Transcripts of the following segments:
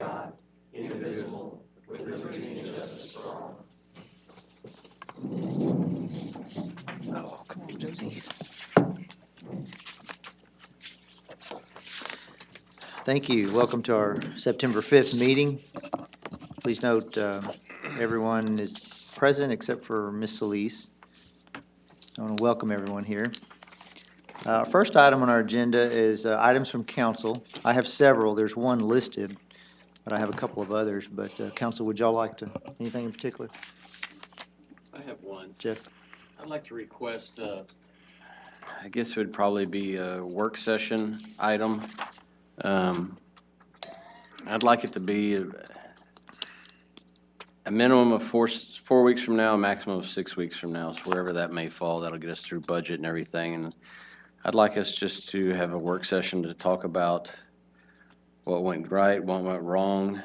Oh, come on, Josie. Thank you. Welcome to our September 5th meeting. Please note, everyone is present except for Ms. Solis. I want to welcome everyone here. First item on our agenda is items from council. I have several. There's one listed, but I have a couple of others. But council, would y'all like to, anything in particular? I have one. Jeff? I'd like to request, I guess it would probably be a work session item. I'd like it to be a minimum of 4 weeks from now, a maximum of 6 weeks from now, so wherever that may fall, that'll get us through budget and everything. And I'd like us just to have a work session to talk about what went right, what went wrong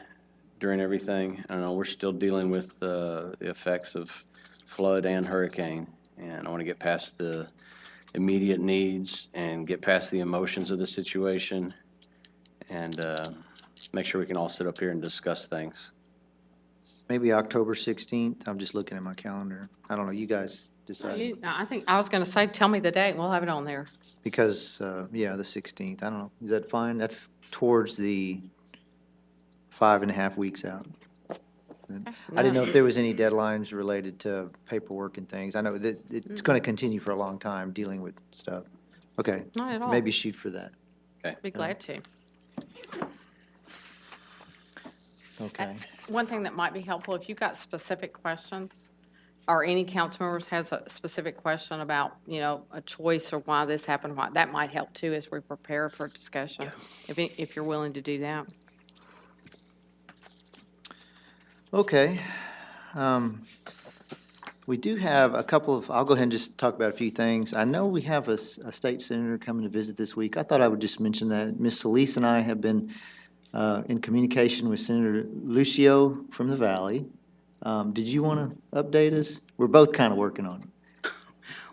during everything. I don't know, we're still dealing with the effects of flood and hurricane, and I want to get past the immediate needs and get past the emotions of the situation and make sure we can all sit up here and discuss things. Maybe October 16th. I'm just looking at my calendar. I don't know, you guys decide. I think, I was going to say, tell me the date, we'll have it on there. Because, yeah, the 16th. I don't know. Is that fine? That's towards the 5.5 weeks out. I didn't know if there was any deadlines related to paperwork and things. I know that it's going to continue for a long time dealing with stuff. Okay. Not at all. Maybe shoot for that. Be glad to. Okay. One thing that might be helpful, if you've got specific questions, or any council members has a specific question about, a choice or why this happened, why, that might help too as we prepare for discussion, if you're willing to do that. Okay. We do have a couple of, I'll go ahead and just talk about a few things. I know we have a state senator coming to visit this week. I thought I would just mention that. Ms. Solis and I have been in communication with Senator Lucio from the Valley. Did you want to update us? We're both kind of working on it.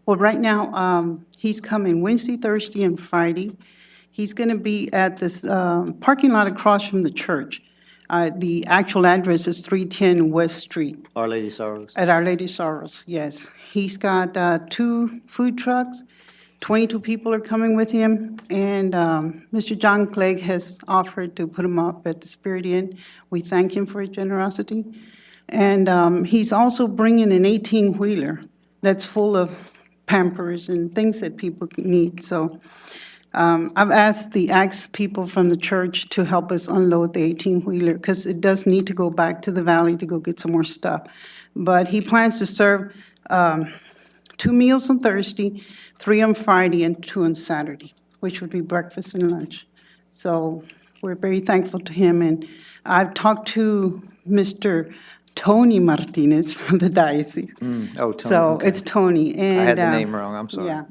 Well, right now, he's coming Wednesday, Thursday, and Friday. He's going to be at this parking lot across from the church. The actual address is 310 West Street. Our Lady Sorrows. At Our Lady Sorrows, yes. He's got 2 food trucks. 22 people are coming with him, and Mr. John Clegg has offered to put him up at the Spirit Inn. We thank him for his generosity. And he's also bringing an 18-wheeler that's full of Pampers and things that people need. So I've asked the people from the church to help us unload the 18-wheeler because it does need to go back to the valley to go get some more stuff. But he plans to serve 2 meals on Thursday, 3 on Friday, and 2 on Saturday, which would be breakfast and lunch. So we're very thankful to him. And I've talked to Mr. Tony Martinez from the diocese. Oh, Tony. So Okay. it's Tony. And I had the name wrong. I'm sorry. yeah.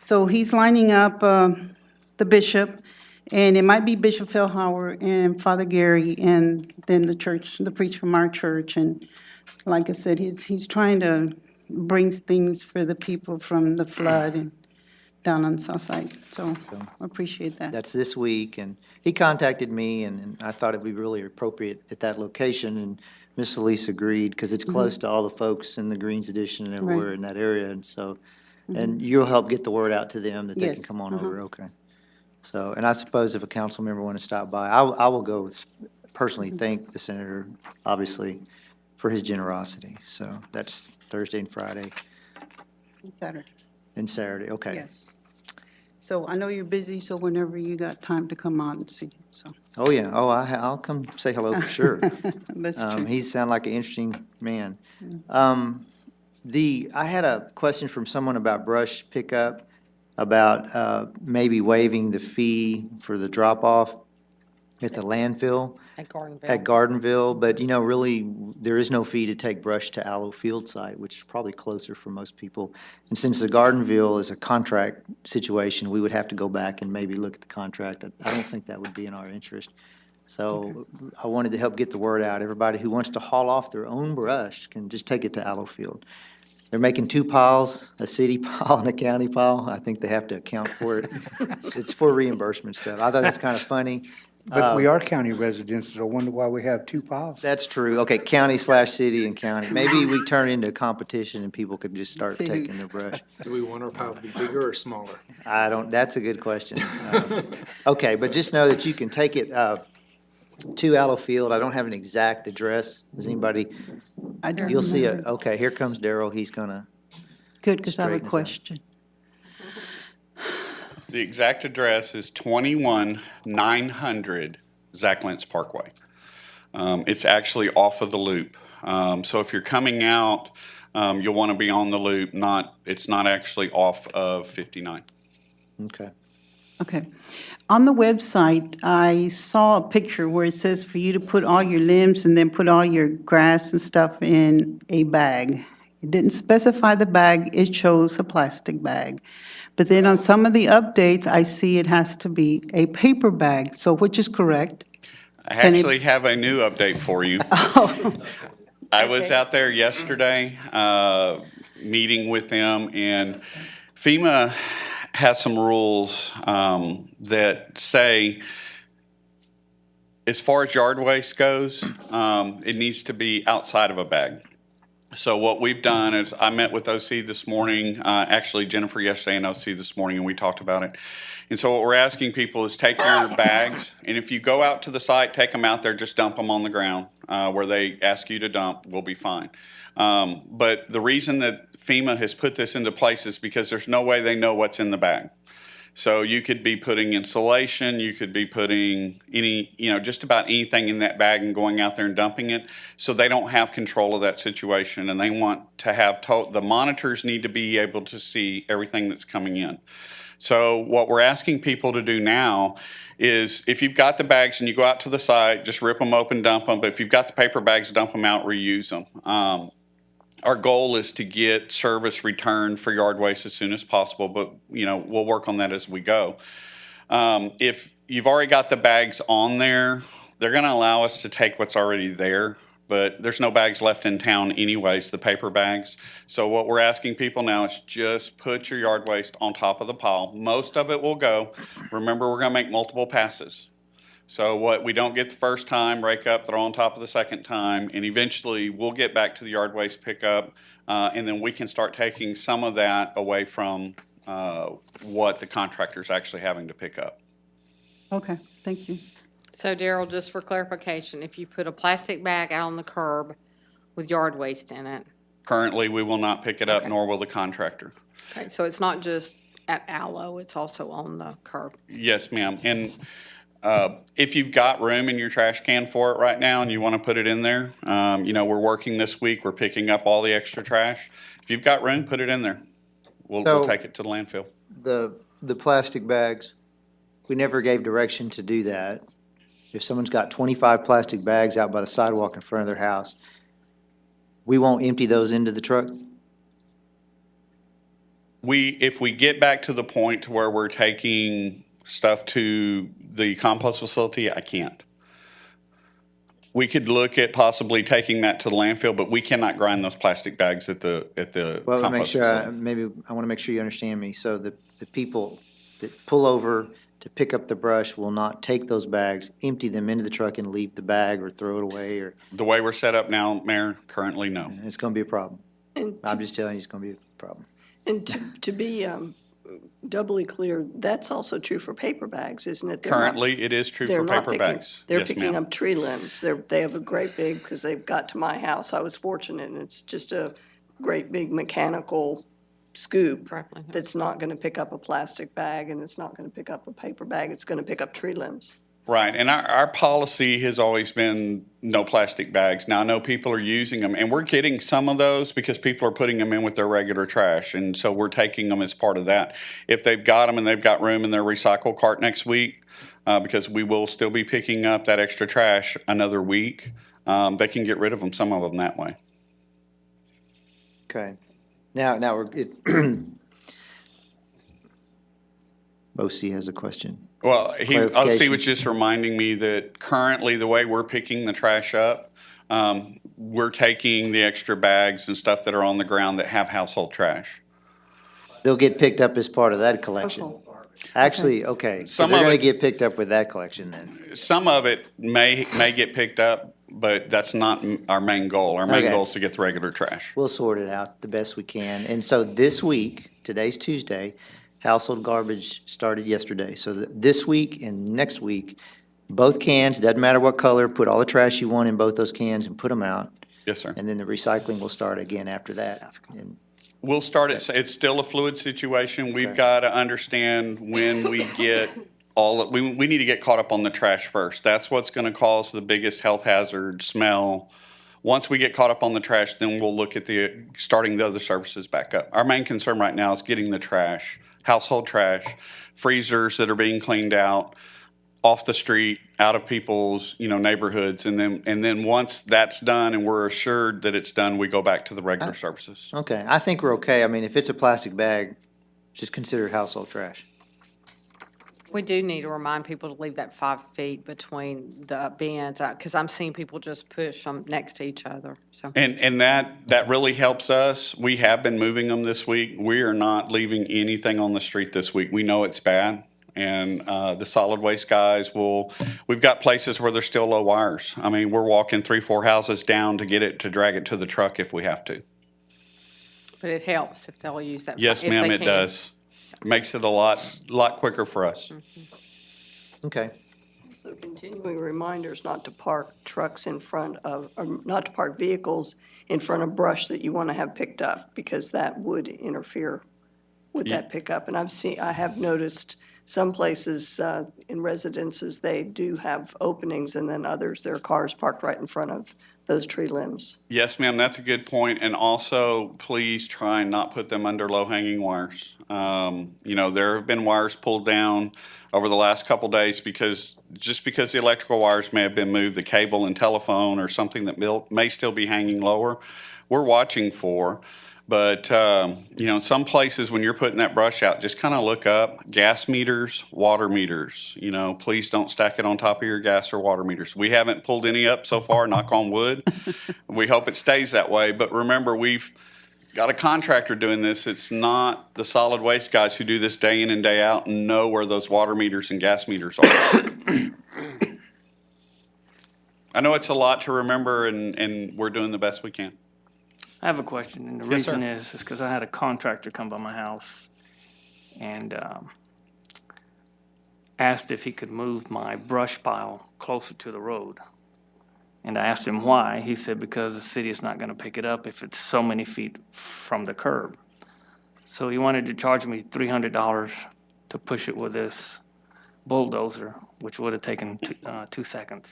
So he's lining up the bishop, and it might be Bishop Fehlhauer and Father Gary, and then the church, the preacher from our church. And like I said, he's trying to bring things for the people from the flood and down on the south side. So I appreciate that. That's this week, and he contacted me, and I thought it'd be really appropriate at that location, and Ms. Solis agreed, because it's close to all the folks in the Greens Edition, and Right. we're in that area, and so, and you'll help get the word out to them that they can Yes, come on over, okay? So, and I suppose if a council member want to stop by, I will go personally thank the senator, obviously, for his generosity. So that's Thursday and Friday Saturday, and Saturday, okay. yes. So I know you're busy, so whenever you got time to come out and see, so. Oh, yeah, oh, I'll come say hello for sure. That's true. He sounded like an interesting man. I had a question from someone about brush pickup, about maybe waiving the fee for the drop-off at the landfill At Gardenville. at Gardenville, but really, there is no fee to take brush to Aloe Field site, which is probably closer for most people. And since the Gardenville is a contract situation, we would have to go back and maybe look at the contract. I don't think that would be in our interest. So I wanted to help get the word out. Everybody who wants to haul off their own brush can just take it to Aloe Field. They're making 2 piles, a city pile and a county pile. I think they have to account for it. It's for reimbursement stuff. I thought it's kind of funny. But we are county residents, so I wonder why we have two piles. That's true. Okay, county/city and county. Maybe we turn it into a competition and people could just start See who- taking their brush. Do we want our pile to be bigger or smaller? That's a good question. Okay, but just know that you can take it to Allo Field. I don't have an exact address. Does anybody, I don't you'll see remember. okay, here comes Daryl. He's gonna, Good, because I have a straighten this out. question. The exact address is 21900 Zach Lentz Parkway. It's actually off of the loop. So if you're coming out, you'll want to be on the loop, it's not actually off of 59. okay. Okay. On the website, I saw a picture where it says for you to put all your limbs and then put all your grass and stuff in a bag. It didn't specify the bag, it chose a plastic bag. But then on some of the updates, I see it has to be a paper bag, so which is correct? I Can it- actually have a new update for you. I was out there yesterday, meeting with them, and FEMA has some rules that say, as far as yard waste goes, it needs to be outside of a bag. So what we've done is, I met with OC this morning, actually Jennifer yesterday and OC this morning, and we talked about it. And so what we're asking people is take your bags, and if you go out to the site, take them out there, just dump them on the ground where they ask you to dump, we'll be fine. But the reason that FEMA has put this into place is because there's no way they know what's in the bag. So you could be putting insulation, you could be putting just about anything in that bag and going out there and dumping it. So they don't have control of that situation, and they want to have, the monitors need to be able to see everything that's coming in. So what we're asking people to do now is, if you've got the bags and you go out to the site, just rip them open, dump them. But if you've got the paper bags, dump them out, reuse them. Our goal is to get service returned for yard waste as soon as possible, but we'll work on that as we go. If you've already got the bags on there, they're going to allow us to take what's already there, but there's no bags left in town anyways, the paper bags. So what we're asking people now is just put your yard waste on top of the pile. Most of it will go. Remember, we're going to make multiple passes. So what we don't get the first time, rake up, throw on top of the second time, and eventually we'll get back to the yard waste pickup, and then we can start taking some of that away from what the contractor's actually having to pick up. Okay, thank you. So Daryl, just for clarification, if you put a plastic bag out on the curb with yard waste in it, Currently, we will not pick it up, Okay. nor will the contractor. okay, so it's not just at Allo, it's also on the curb. Yes, ma'am. And if you've got room in your trash can for it right now and you want to put it in there, we're working this week, we're picking up all the extra trash. If you've got room, put it in there. We'll So- take it to the landfill. The plastic bags, we never gave direction to do that. If someone's got 25 plastic bags out by the sidewalk in front of their house, we won't empty those into the truck? If we get back to the point to where we're taking stuff to the compost facility, I can't. We could look at possibly taking that to the landfill, but we cannot grind those plastic bags at the Well, make compost sure, facility. I want to make sure you understand me. So the people that pull over to pick up the brush will not take those bags, empty them into the truck and leave the bag or throw it away, or The way we're set up now, Mayor, currently, no. it's going to be a problem. And I'm just telling you, it's going to be a problem. to be doubly clear, that's also true for paper bags, isn't it? They're not- Currently, it is true they're for not paper picking- bags. They're Yes, picking ma'am. up tree limbs. They have a great big, because they've got to my house. I was fortunate, and it's just a great big mechanical scoop Correctly. that's not going to pick up a plastic bag, and it's not going to pick up a paper bag. It's going to pick up tree limbs. Right, and our policy has always been no plastic bags. Now, I know people are using them, and we're getting some of those because people are putting them in with their regular trash, and so we're taking them as part of that. If they've got them and they've got room in their recycle cart next week, because we will still be picking up that extra trash another week, they can get rid of them, some of them that way. Okay. Now OC has a question. Well, OC Clarification. was just reminding me that currently, the way we're picking the trash up, we're taking the extra bags and stuff that are on the ground that have household trash. They'll get picked up as part of that collection. Actually, okay, so Some they're of gonna it- get picked up with that collection then. Some of it may get picked up, but that's not our main goal. Our main Okay. goal is to get the regular trash. We'll sort it out the best we can. And so this week, today's Tuesday, household garbage started yesterday. So this week and next week, both cans, doesn't matter what color, put all the trash you want in both those cans and put them out. Yes, sir. And then the recycling will start again after that. And We'll start it, it's still a fluid situation. We've Okay. got to understand when we get we need to get caught up on the trash first. That's what's going to cause the biggest health hazard, smell. Once we get caught up on the trash, then we'll look at starting the other services back up. Our main concern right now is getting the trash, household trash, freezers that are being cleaned out, off the street, out of people's, neighborhoods. And then once that's done and we're assured that it's done, we go back to the regular services. Okay, I think we're okay. I mean, if it's a plastic bag, just consider it household trash. We do need to remind people to leave that 5 feet between the bins, because I'm seeing people just push them next to each other, so. And that really helps us. We have been moving them this week. We are not leaving anything on the street this week. We know it's bad. And the solid waste guys we've got places where there's still low wires. I mean, we're walking 3-4 houses down to drag it to the truck if we have to. But it helps if they'll use that. Yes, if ma'am, they it can. does. Makes it a lot quicker for us. Okay, So continuing reminders not to park trucks in front of, or not to park vehicles in front of brush that you want to have picked up, because that would interfere with that pickup. And I have noticed some places in residences, they do have openings, and then others, their cars parked right in front of those tree limbs. Yes, ma'am, that's a good point. And also, please try and not put them under low-hanging wires. There have been wires pulled down over the last couple days because the electrical wires may have been moved, the cable and telephone or something that may still be hanging lower, we're watching for. But, in some places, when you're putting that brush out, just kind of look up gas meters, water meters. Please don't stack it on top of your gas or water meters. We haven't pulled any up so far, knock on wood. We hope it stays that way. But remember, we've got a contractor doing this. It's not the solid waste guys who do this day in and day out and know where those water meters and gas meters are. I know it's a lot to remember, and we're doing the best we can. I have a question, and the Yes, sir. reason is because I had a contractor come by my house and asked if he could move my brush pile closer to the road. And I asked him why. He said because the city is not going to pick it up if it's so many feet from the curb. So he wanted to charge me $300 to push it with this bulldozer, which would have taken 2 seconds.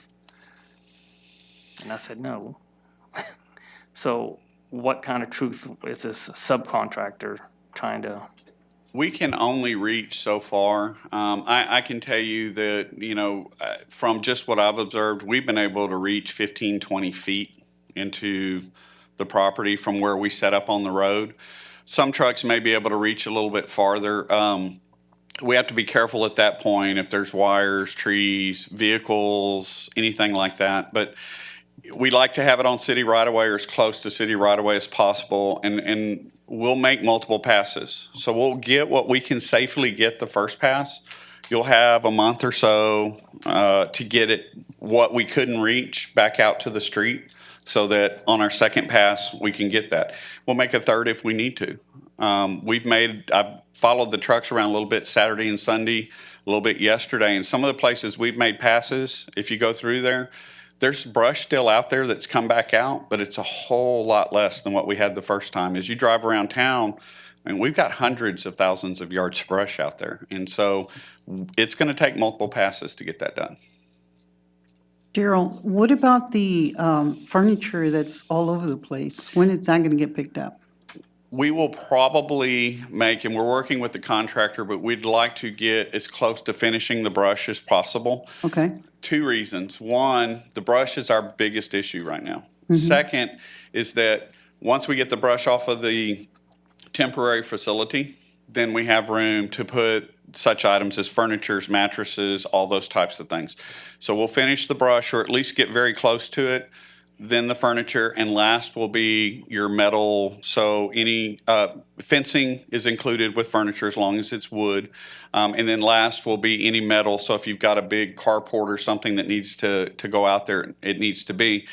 And I said no. So what kind of truth is this subcontractor trying to? We can only reach so far. I can tell you that, from just what I've observed, we've been able to reach 15, 20 feet into the property from where we set up on the road. Some trucks may be able to reach a little bit farther. We have to be careful at that point if there's wires, trees, vehicles, anything like that. But we like to have it on city right-of-way or as close to city right-of-way as possible, and we'll make multiple passes. So we'll get what we can safely get the first pass. You'll have a month or so to get it, what we couldn't reach, back out to the street so that on our second pass, we can get that. We'll make a third if we need to. I've followed the trucks around a little bit Saturday and Sunday, a little bit yesterday, and some of the places we've made passes, if you go through there, there's brush still out there that's come back out, but it's a whole lot less than what we had the first time. As you drive around town, we've got hundreds of thousands of yards of brush out there. And so it's going to take multiple passes to get that done. Gerald, what about the furniture that's all over the place? When is that going to get picked up? We will probably make, and we're working with the contractor, but we'd like to get as close to finishing the brush as possible. Okay, 2 reasons. One, the brush is our biggest issue right now. Second is that once we get the brush off of the temporary facility, then we have room to put such items as furnitures, mattresses, all those types of things. So we'll finish the brush, or at least get very close to it. then the furniture, and last will be your metal. So any fencing is included with furniture as long as it's wood. And then last will be any metal. So if you've got a big carport or something that needs to go out there, it needs to be.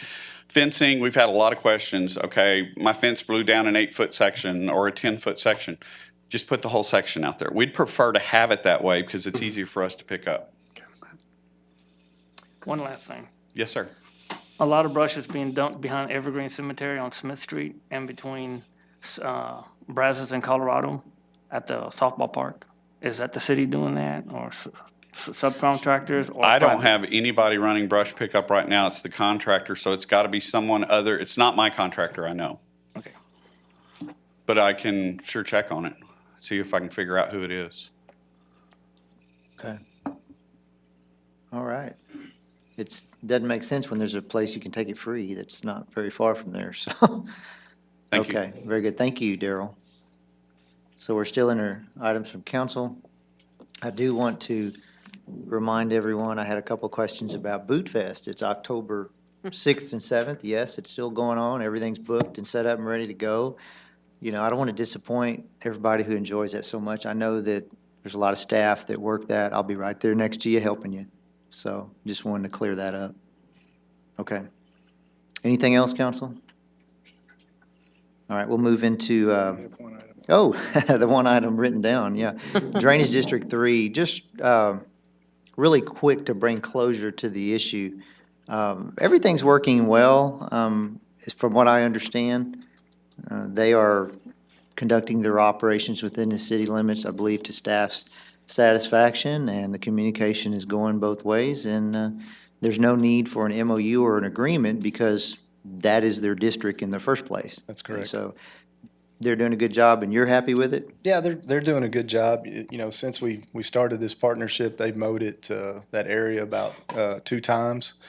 Fencing, we've had a lot of questions. Okay, my fence blew down an 8-foot section or a 10-foot section. Just put the whole section out there. We'd prefer to have it that way because it's easier for us to pick up. One last thing. Yes, sir. A lot of brush is being dumped behind Evergreen Cemetery on Smith Street and between Brazos and Colorado at the softball park. Is that the city doing that, or subcontractors? Or I don't private? have anybody running brush pickup right now. It's the contractor, so it's got to be someone other. It's not my contractor, I know. Okay. But I can sure check on it, see if I can figure out who it is. Okay. All right. Doesn't make sense when there's a place you can take it free that's not very far from there, so. Thank you. Okay, very good. Thank you, Daryl. So we're still in our items from council. I do want to remind everyone, I had a couple of questions about Boot Fest. It's October 6th and 7th. Yes, it's still going on. Everything's booked and set up and ready to go. You know, I don't want to disappoint everybody who enjoys that so much. I know that there's a lot of staff that work that. I'll be right there next to you helping you. So just wanted to clear that up. Okay. Anything else, council? All right, we'll move into, oh, the one item written down, yeah. Drainage District 3, just really quick to bring closure to the issue. Everything's working well, from what I understand. They are conducting their operations within the city limits, I believe, to staff's satisfaction, and the communication is going both ways, and there's no need for an MOU or an agreement because that is their district in the first place. That's correct. And so they're doing a good job, and you're happy with it? Yeah, they're doing a good job. You know, since we started this partnership, they've mowed it, that area about 2 times.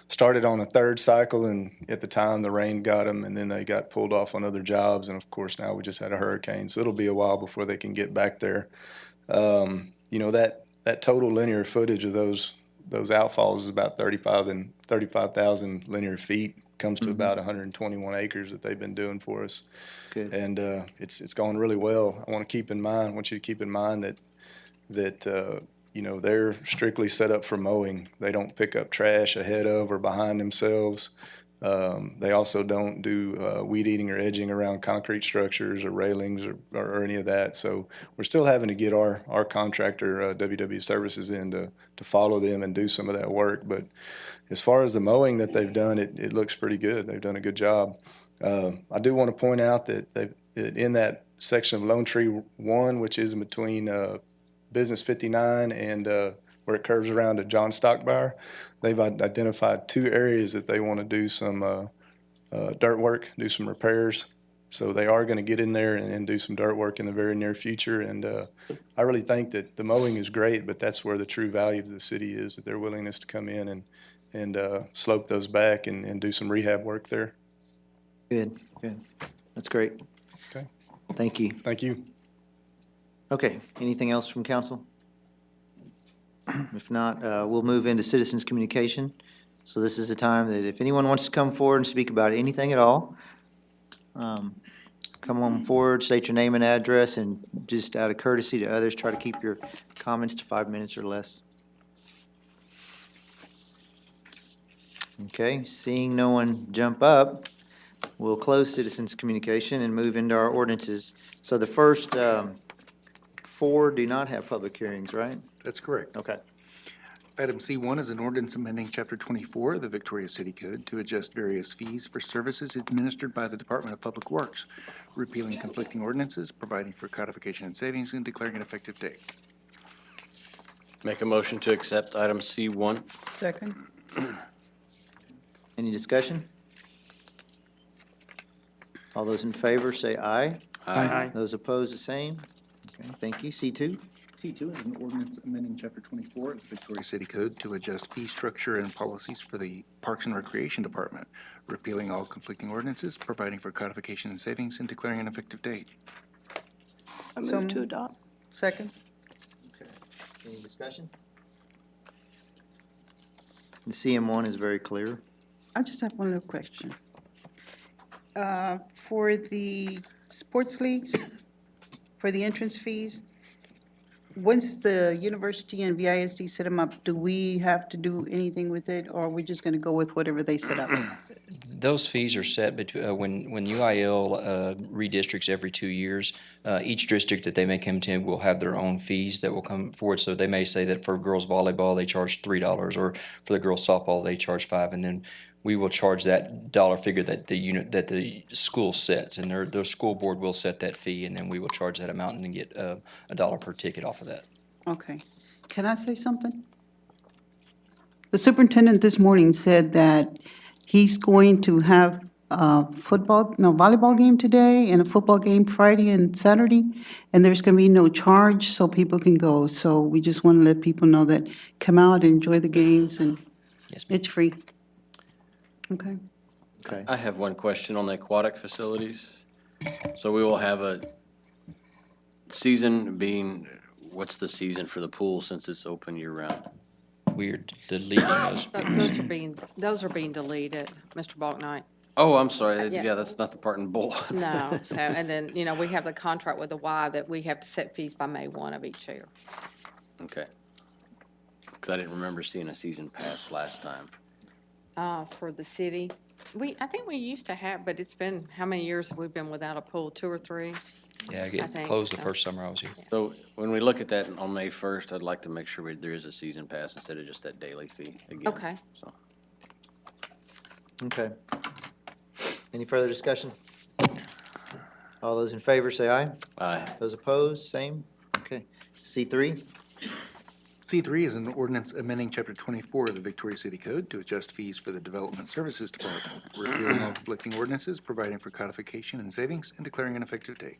Started on a 3rd cycle, and at the time, the rain got them, and then they got pulled off on other jobs, and of course, now we just had a hurricane, so it'll be a while before they can get back there. You know, that total linear footage of those outfalls is about 35,000 linear feet. Comes to about 121 acres that they've been doing for us. Good. And it's going really well. I want you to keep in mind that you know, they're strictly set up for mowing. They don't pick up trash ahead of or behind themselves. They also don't do weed eating or edging around concrete structures or railings or any of that. So we're still having to get our contractor, WW Services, in to follow them and do some of that work. But as far as the mowing that they've done, it looks pretty good. They've done a good job. I do want to point out that in that section of Lone Tree 1, which is in between Business 59 and where it curves around to John Stockbauer, they've identified 2 areas that they want to do some dirt work, do some repairs. So they are going to get in there and do some dirt work in the very near future. And I really think that the mowing is great, but that's where the true value of the city is, that their willingness to come in and slope those back and do some rehab work there. Good, good. That's great. Okay. Thank you. Thank you. Okay, anything else from council? If not, we'll move into citizens' communication. So this is the time that if anyone wants to come forward and speak about anything at all, come on forward, state your name and address, and just out of courtesy to others, try to keep your comments to 5 minutes or less. Okay, seeing no one jump up, we'll close citizens' communication and move into our ordinances. So the first 4 do not have public hearings, right? That's correct. Okay. Item C1 is an ordinance amending Chapter 24 of the Victoria City Code to adjust various fees for services administered by the Department of Public Works, repealing conflicting ordinances, providing for codification and savings, and declaring an effective date. Make a motion to accept item C1. Second. Any discussion? All those in favor say aye. Aye. Those opposed, the same. Okay, thank you. C2? C2 is an ordinance amending Chapter 24 of the Victoria City Code to adjust fee structure and policies for the Parks and Recreation Department, repealing all conflicting ordinances, providing for codification and savings, and declaring an effective date. I move to adopt. Second. Any discussion? The CM1 is very clear. I just have one little question. For the sports leagues, for the entrance fees, once the university and VISD set them up, do we have to do anything with it, or are we just going to go with whatever they set up? Those fees are set when UIL redistricts every 2 years. Each district that they may come to will have their own fees that will come forward. So they may say that for girls volleyball, they charge $3, or for the girls softball, they charge $5, and then we will charge that dollar figure that the school sets, and their school board will set that fee, and then we will charge that amount and then get a dollar per ticket off of that. Okay. Can I say something? The superintendent this morning said that he's going to have a volleyball game today and a football game Friday and Saturday, and there's going to be no charge, so people can go. So we just want to let people know that come out and enjoy the games, and Yes, ma'am. it's free. Okay. Okay. I have one question on the aquatic facilities. So we will have a season being, what's the season for the pool since it's open year-round? We're deleting those fees. Those are being deleted, Mr. Balknight. Oh, I'm sorry. Yeah. Yeah, that's not the part in bull. No, so, and then, we have the contract with the Y that we have to set fees by May 1 of each year. Okay. Because I didn't remember seeing a season pass last time. For the city, I think we used to have, but it's been, how many years have we been without a pool? 2 or 3? Yeah, I it think closed the so. first summer I was here. So when we look at that on May 1st, I'd like to make sure there is a season pass instead of just that daily fee again. Okay. So, Okay. Any further discussion? All those in favor say aye. aye. Those opposed, same. Okay. C3, C3 is an ordinance amending Chapter 24 of the Victoria City Code to adjust fees for the Development Services Department, repealing all conflicting ordinances, providing for codification and savings, and declaring an effective date.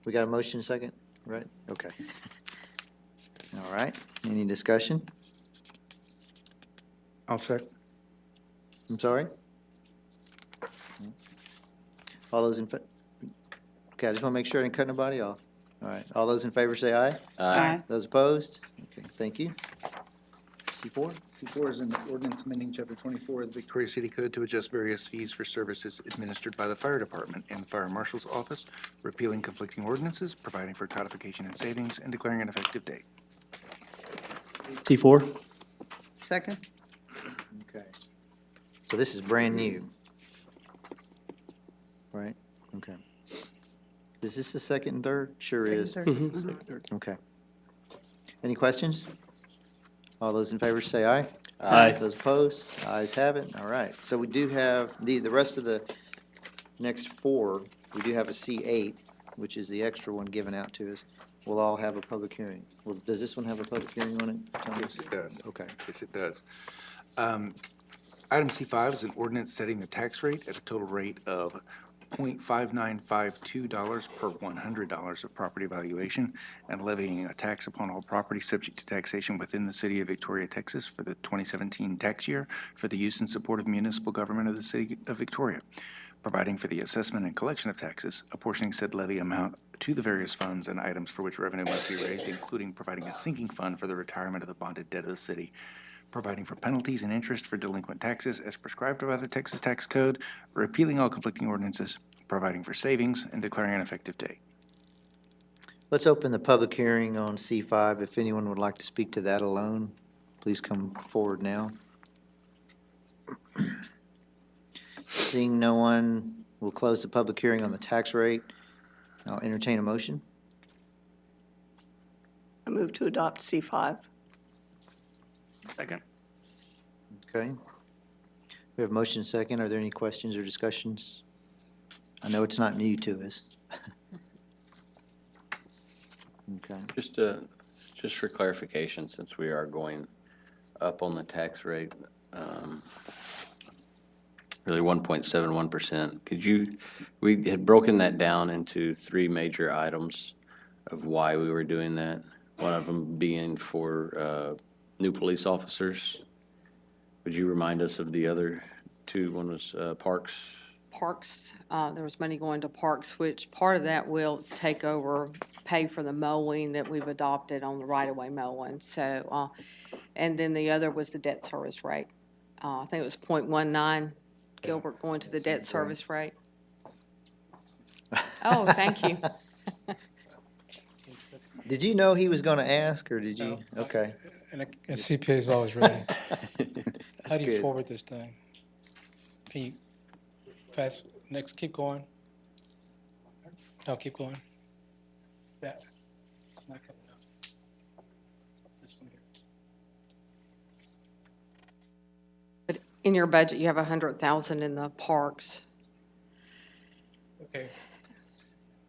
we got a motion second, right? Okay. All right. Any discussion? I'll second. I'm sorry? All those in, okay, I just want to make sure I didn't cut nobody off. All right, all those in favor say aye. Aye. Those opposed? Okay, thank you. C4? C4 is an ordinance amending Chapter 24 of the Victoria City Code to adjust various fees for services administered by the Fire Department and the Fire Marshal's Office, repealing conflicting ordinances, providing for codification and savings, and declaring an effective date. C4? Second? Okay. So this is brand new? Right? Okay. Is this the second and third? Sure is. Second, third. Okay. Any questions? All those in favor say aye. Aye. Those opposed? Ayes have it. All right. So we do have, the rest of the next four, we do have a C8, which is the extra one given out to us. We'll all have a public hearing. Well, does this one have a public hearing on it, Tony? Yes, it does. Okay. Yes, it does. Item C5 is an ordinance setting the tax rate at a total rate of $0.5952 per $100 of property valuation and levying a tax upon all property subject to taxation within the city of Victoria, Texas for the 2017 tax year for the use and support of municipal government of the city of Victoria, providing for the assessment and collection of taxes, apportioning said levy amount to the various funds and items for which revenue must be raised, including providing a sinking fund for the retirement of the bonded debt of the city, providing for penalties and interest for delinquent taxes as prescribed by the Texas Tax Code, repealing all conflicting ordinances, providing for savings, and declaring an effective date. Let's open the public hearing on C5. If anyone would like to speak to that alone, please come forward now. Seeing no one, we'll close the public hearing on the tax rate. I'll entertain a motion. I move to adopt C5. Second. Okay. We have motion second. Are there any questions or discussions? I know it's not new to us. Okay. Just for clarification, since we are going up on the tax rate, really 1.71%, we had broken that down into 3 major items of why we were doing that. One of them being for new police officers. Would you remind us of the other 2? One was parks. Parks, there was money going to parks, which part of that will take over, pay for the mowing that we've adopted on the right-of-way mowing. So And then the other was the debt service rate. I think it was 0.19, Gilbert, going to the debt service rate. Oh, thank you. Did you know he was gonna ask, or did you? Okay. And CPA is always ready. How That's do you good. forward this thing? Can you next, keep going? No, keep going. That. It's not coming up. This one here. But in your budget, you have 100,000 in the parks. Okay.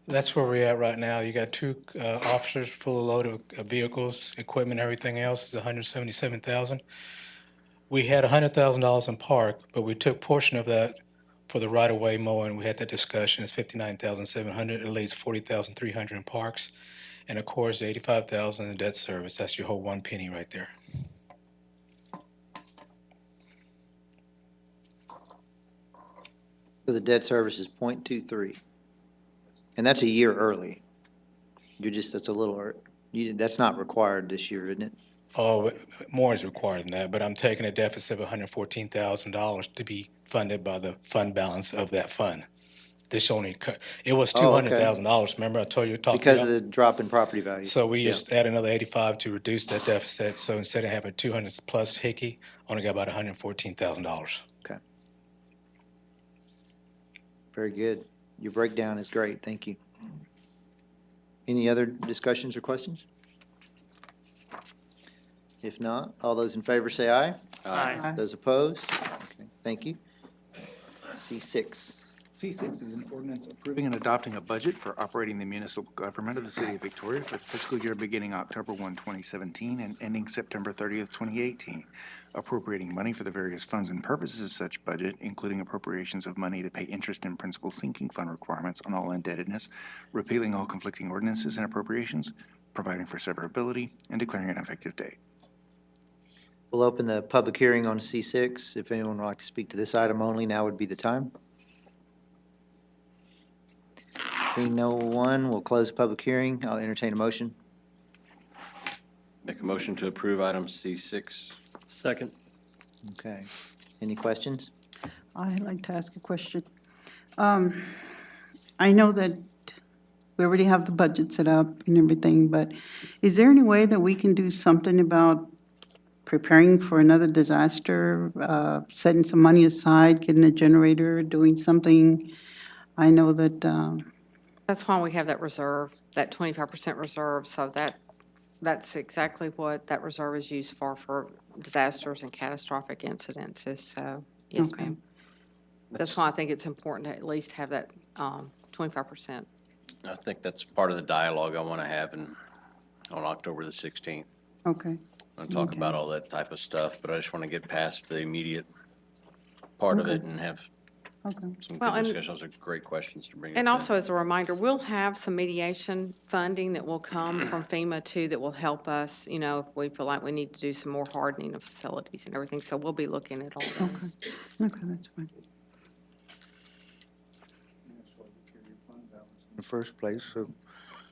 That's where we're at right now. You got two officers, full load of vehicles, equipment, everything else is 177,000. We had $100,000 in park, but we took portion of that for the right-of-way mowing. We had that discussion. It's 59,700. It leaves 40,300 in parks, and of course, 85,000 in debt service. That's your whole 1 penny right there. So the debt service is 0.23. And that's a year early. That's a little, that's not required this year, isn't it? Oh, more is required than that, but I'm taking a deficit of $114,000 to be funded by the fund balance of that fund. This only, it was Oh, okay. $200,000. Remember I told you? Because of the drop in property value. So we Yeah. just add another 85 to reduce that deficit. So instead of having 200 plus Hickey, only got about $114,000. Okay. Very good. Your breakdown is great. Thank you. Any other discussions or questions? If not, all those in favor say aye. Aye. Those opposed? Okay, thank you. C6. C6 is an ordinance approving and adopting a budget for operating the municipal government of the city of Victoria for the fiscal year beginning October 1, 2017 and ending September 30th, 2018, appropriating money for the various funds and purposes of such budget, including appropriations of money to pay interest and principal sinking fund requirements on all indebtedness, repealing all conflicting ordinances and appropriations, providing for severability, and declaring an effective date. We'll open the public hearing on C6. If anyone would like to speak to this item only, now would be the time. Seeing no one, we'll close the public hearing. I'll entertain a motion. Make a motion to approve item C6. Second. Okay. Any questions? I'd like to ask a question. I know that we already have the budget set up and everything, but is there any way that we can do something about preparing for another disaster, setting some money aside, getting a generator, doing something? I know that, That's why we have that reserve, that 25% reserve, so that's exactly what that reserve is used for disasters and catastrophic incidences, so, yes, Okay. ma'am. That's why I think it's important to at least have that 25%. I think that's part of the dialogue I want to have on October the 16th. okay, I'll talk Okay. about all that type of stuff, but I just want to get past the immediate part of it and have okay. some Well, good and- discussions. Those are great questions to bring up. And then. also, as a reminder, we'll have some mediation funding that will come from FEMA too, that will help us, you know, if we feel like we need to do some more hardening of facilities and everything, so we'll be looking at all that. Okay, that's fine. In the first place, so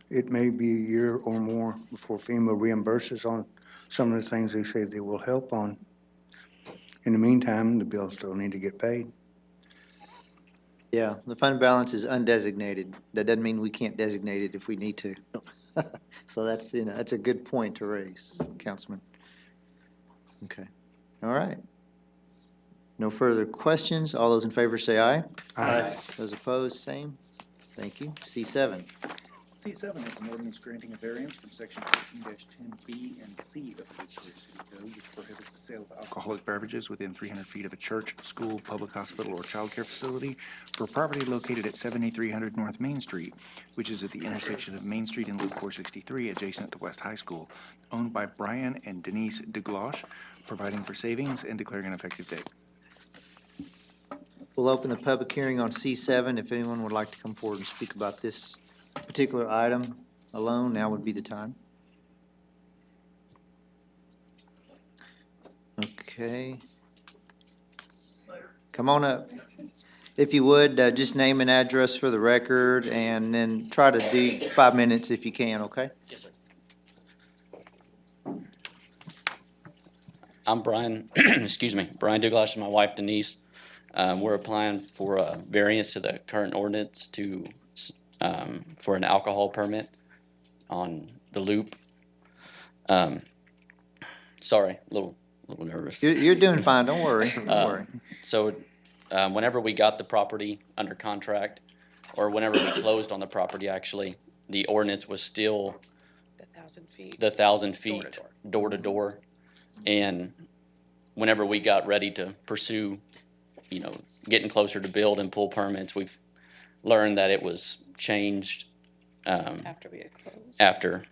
it may be a year or more before FEMA reimburses on some of the things they say they will help on. In the meantime, the bills still need to get paid. Yeah, the fund balance is undesignated. That doesn't mean we can't designate it if we need to. So that's, that's a good point to raise, Councilman. Okay, all right. No further questions. All those in favor say aye. Aye. Those opposed, same. Thank you. C7. C7 is an ordinance granting a variance from section 15-10B and C of the Victoria City Code, which prohibits the sale of alcoholic beverages within 300 feet of a church, school, public hospital, or childcare facility for property located at 7300 North Main Street, which is at the intersection of Main Street and Loop 463, adjacent to West High School, owned by Brian and Denise DeGlosh, providing for savings and declaring an effective date. We'll open the public hearing on C7. If anyone would like to come forward and speak about this particular item alone, now would be the time. Okay. Come on up. If you would, just name and address for the record, and then try to do 5 minutes if you can, okay? Yes, sir. I'm Brian, excuse me, Brian Douglas and my wife Denise. We're applying for a variance to the current ordinance for an alcohol permit on the loop. Sorry, a little nervous. You're doing fine, don't worry, don't worry. So whenever we got the property under contract, or whenever we closed on the property, actually, the ordinance was still The 1,000 feet. the 1,000 feet door to door. And whenever we got ready to pursue, getting closer to build and pull permits, we've learned that it was changed After we had closed.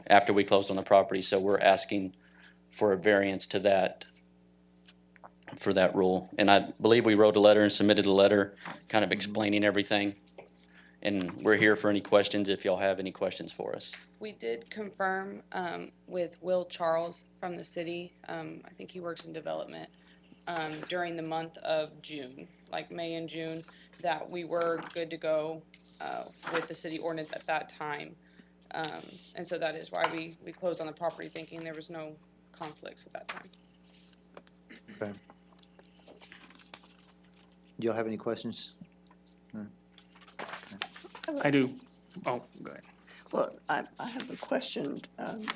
after we closed on the property. So we're asking for a variance to that, for that rule. And I believe we wrote a letter and submitted a letter kind of explaining everything. And we're here for any questions if y'all have any questions for us. We did confirm with Will Charles from the city, I think he works in development, during the month of June, like May and June, that we were good to go with the city ordinance at that time. And so that is why we closed on the property thinking there was no conflicts at that time. Okay. Do y'all have any questions? I do. Oh, go ahead. Well, I have a question,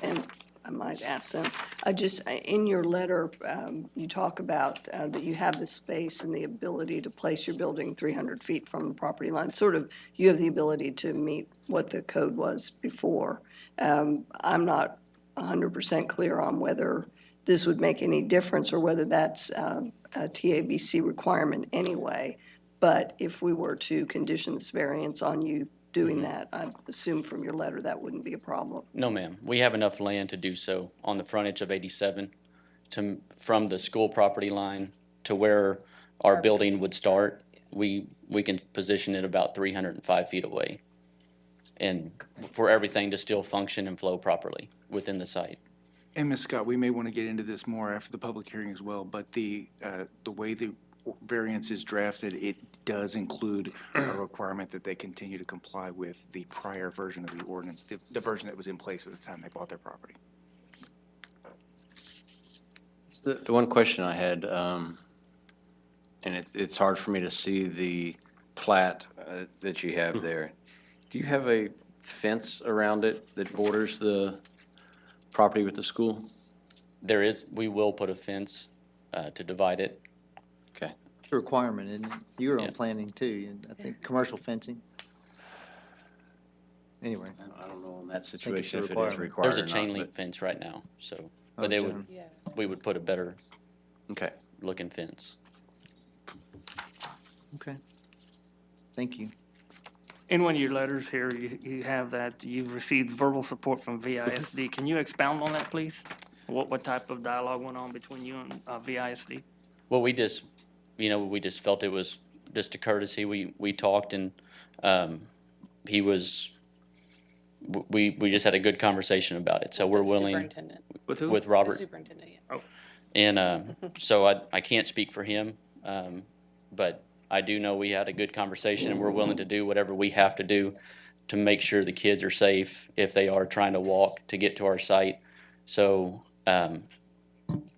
and I might ask them. In your letter, you talk about that you have the space and the ability to place your building 300 feet from the property line. Sort of, you have the ability to meet what the code was before. I'm not 100% clear on whether this would make any difference or whether that's a TABC requirement anyway. But if we were to condition this variance on you doing that, I assume from your letter that wouldn't be a problem. No, ma'am. We have enough land to do so on the frontage of 87 from the school property line to where our building would start. We can position it about 305 feet away, and for everything to still function and flow properly within the site. And Ms. Scott, we may want to get into this more after the public hearing as well, but the way the variance is drafted, it does include a requirement that they continue to comply with the prior version of the ordinance, the version that was in place at the time they bought their property. The one question I had, and it's hard for me to see the plat that you have there. Do you have a fence around it that borders the property with the school? We will put a fence to divide it. Okay. It's a requirement, isn't it? You were on Yeah. planning too, and I think commercial fencing. Anyway. I don't know in that situation if it is requirement. required There's or a not, chain link but- fence right now, so, Oh, but they chain. we would put a better Okay. looking fence. Okay. Thank you. In one of your letters here, you have that you've received verbal support from VISD. Can you expound on that, please? What type of dialogue went on between you and VISD? Well, we just felt it was just a courtesy. We talked, and we just had a good conversation about it. So we're willing Superintendent. With who? with The Robert. superintendent, yeah. And so I can't speak for him, but I do know we had a good conversation, and we're willing to do whatever we have to do to make sure the kids are safe if they are trying to walk to get to our site. So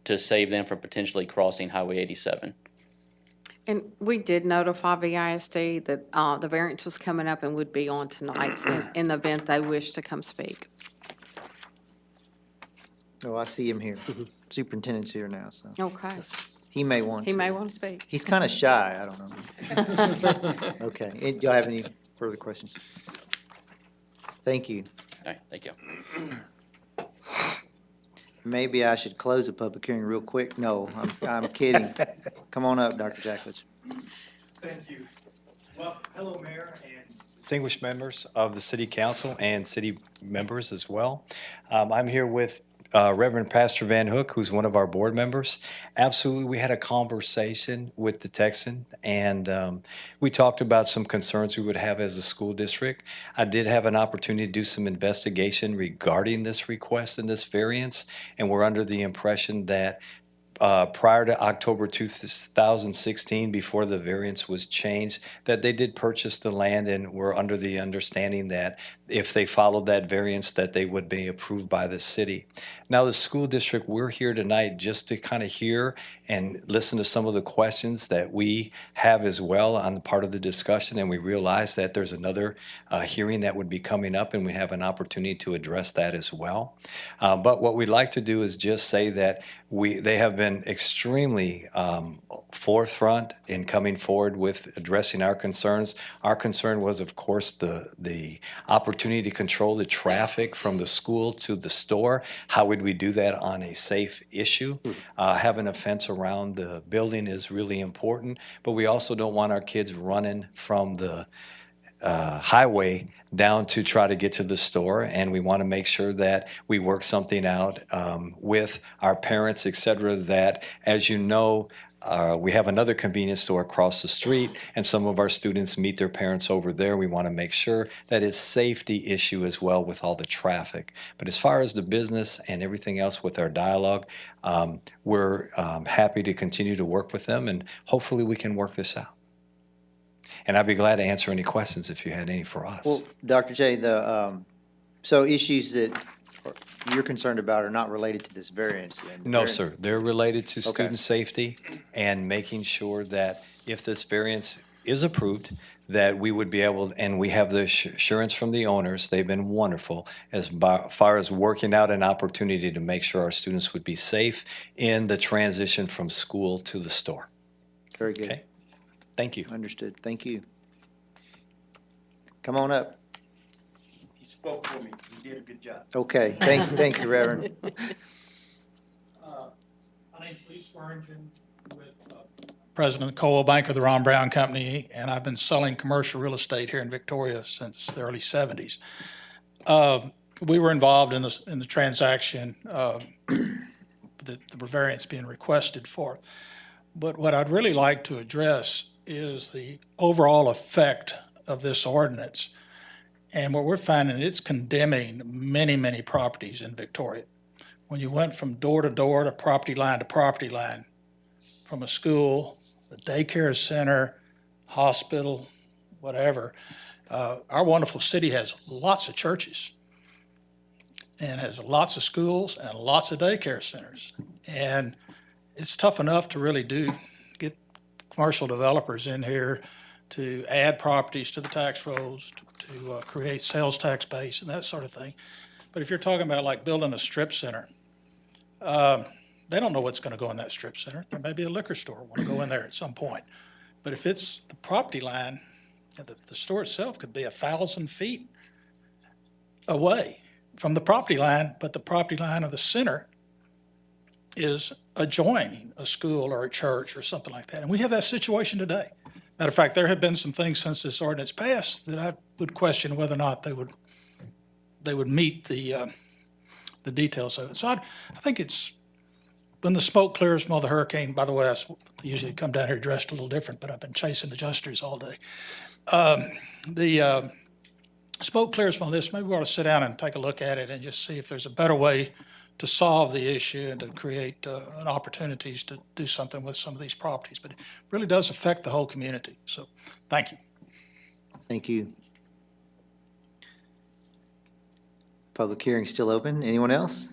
to save them from potentially crossing Highway 87. And we did notify VISD that the variance was coming up and would be on tonight in the event they wish to come speak. Oh, I see him here. Superintendent's here now, so Okay. he may want to. He may want to speak. He's kind of shy, I don't know. Okay, do y'all have any further questions? Thank you. All right, thank you. Maybe I should close the public hearing real quick. No, I'm kidding. Come on up, Dr. Jacklitz. Thank you. Well, hello, Mayor and distinguished members of the City Council and city members as well. I'm here with Reverend Pastor Van Hook, who's one of our board members. Absolutely, we had a conversation with the Texan, and we talked about some concerns we would have as a school district. I did have an opportunity to do some investigation regarding this request and this variance, and we're under the impression that prior to October 2016, before the variance was changed, that they did purchase the land and were under the understanding that if they followed that variance, that they would be approved by the city. Now, the school district, we're here tonight just to kind of hear and listen to some of the questions that we have as well on the part of the discussion, and we realize that there's another hearing that would be coming up, and we have an opportunity to address that as well. But what we'd like to do is just say that they have been extremely forefront in coming forward with addressing our concerns. Our concern was, of course, the opportunity to control the traffic from the school to the store. How would we do that on a safe issue? Having a fence around the building is really important, but we also don't want our kids running from the highway down to try to get to the store, and we want to make sure that we work something out with our parents, et cetera, that, as you know, we have another convenience store across the street, and some of our students meet their parents over there. We want to make sure that it's a safety issue as well with all the traffic. But as far as the business and everything else with our dialogue, we're happy to continue to work with them, and hopefully we can work this out. And I'd be glad to answer any questions if you had any for us. Well, Dr. J, so issues that you're concerned about are not related to this variance? And the No, variance- sir. They're related to Okay. student safety and making sure that if this variance is approved, that we would be able, and we have the assurance from the owners, they've been wonderful as far as working out an opportunity to make sure our students would be safe in the transition from school to the store. Very good. Okay. Thank you. Understood. Thank you. Come on up. He spoke for me. He did a good job. Okay, thank you, Reverend. My name's Lee Swearingen with President of Coldwell Banker, the Ron Brown Company, and I've been selling commercial real estate here in Victoria since the early 70s. We were involved in the transaction, the variance being requested for. But what I'd really like to address is the overall effect of this ordinance. And what we're finding, it's condemning many, many properties in Victoria. When you went from door to door to property line, from a school, a daycare center, hospital, whatever, our wonderful city has lots of churches and has lots of schools and lots of daycare centers. And it's tough enough to really get commercial developers in here to add properties to the tax rolls, to create sales tax base and that sort of thing. But if you're talking about like building a strip center, they don't know what's going to go in that strip center. There may be a liquor store want to go in there at some point. But if it's the property line, the store itself could be 1,000 feet away from the property line, but the property line of the center is adjoining a school or a church or something like that. And we have that situation today. Matter of fact, there have been some things since this ordinance passed that I would question whether or not they would meet the details of it. So I think it's, when the smoke clears from all the hurricane, by the way, I usually come down here dressed a little different, but I've been chasing adjusters all day. The smoke clears from all this, maybe we ought to sit down and take a look at it and just see if there's a better way to solve the issue and to create opportunities to do something with some of these properties. But it really does affect the whole community. So, thank you. Thank you. Public hearing still open. Anyone else?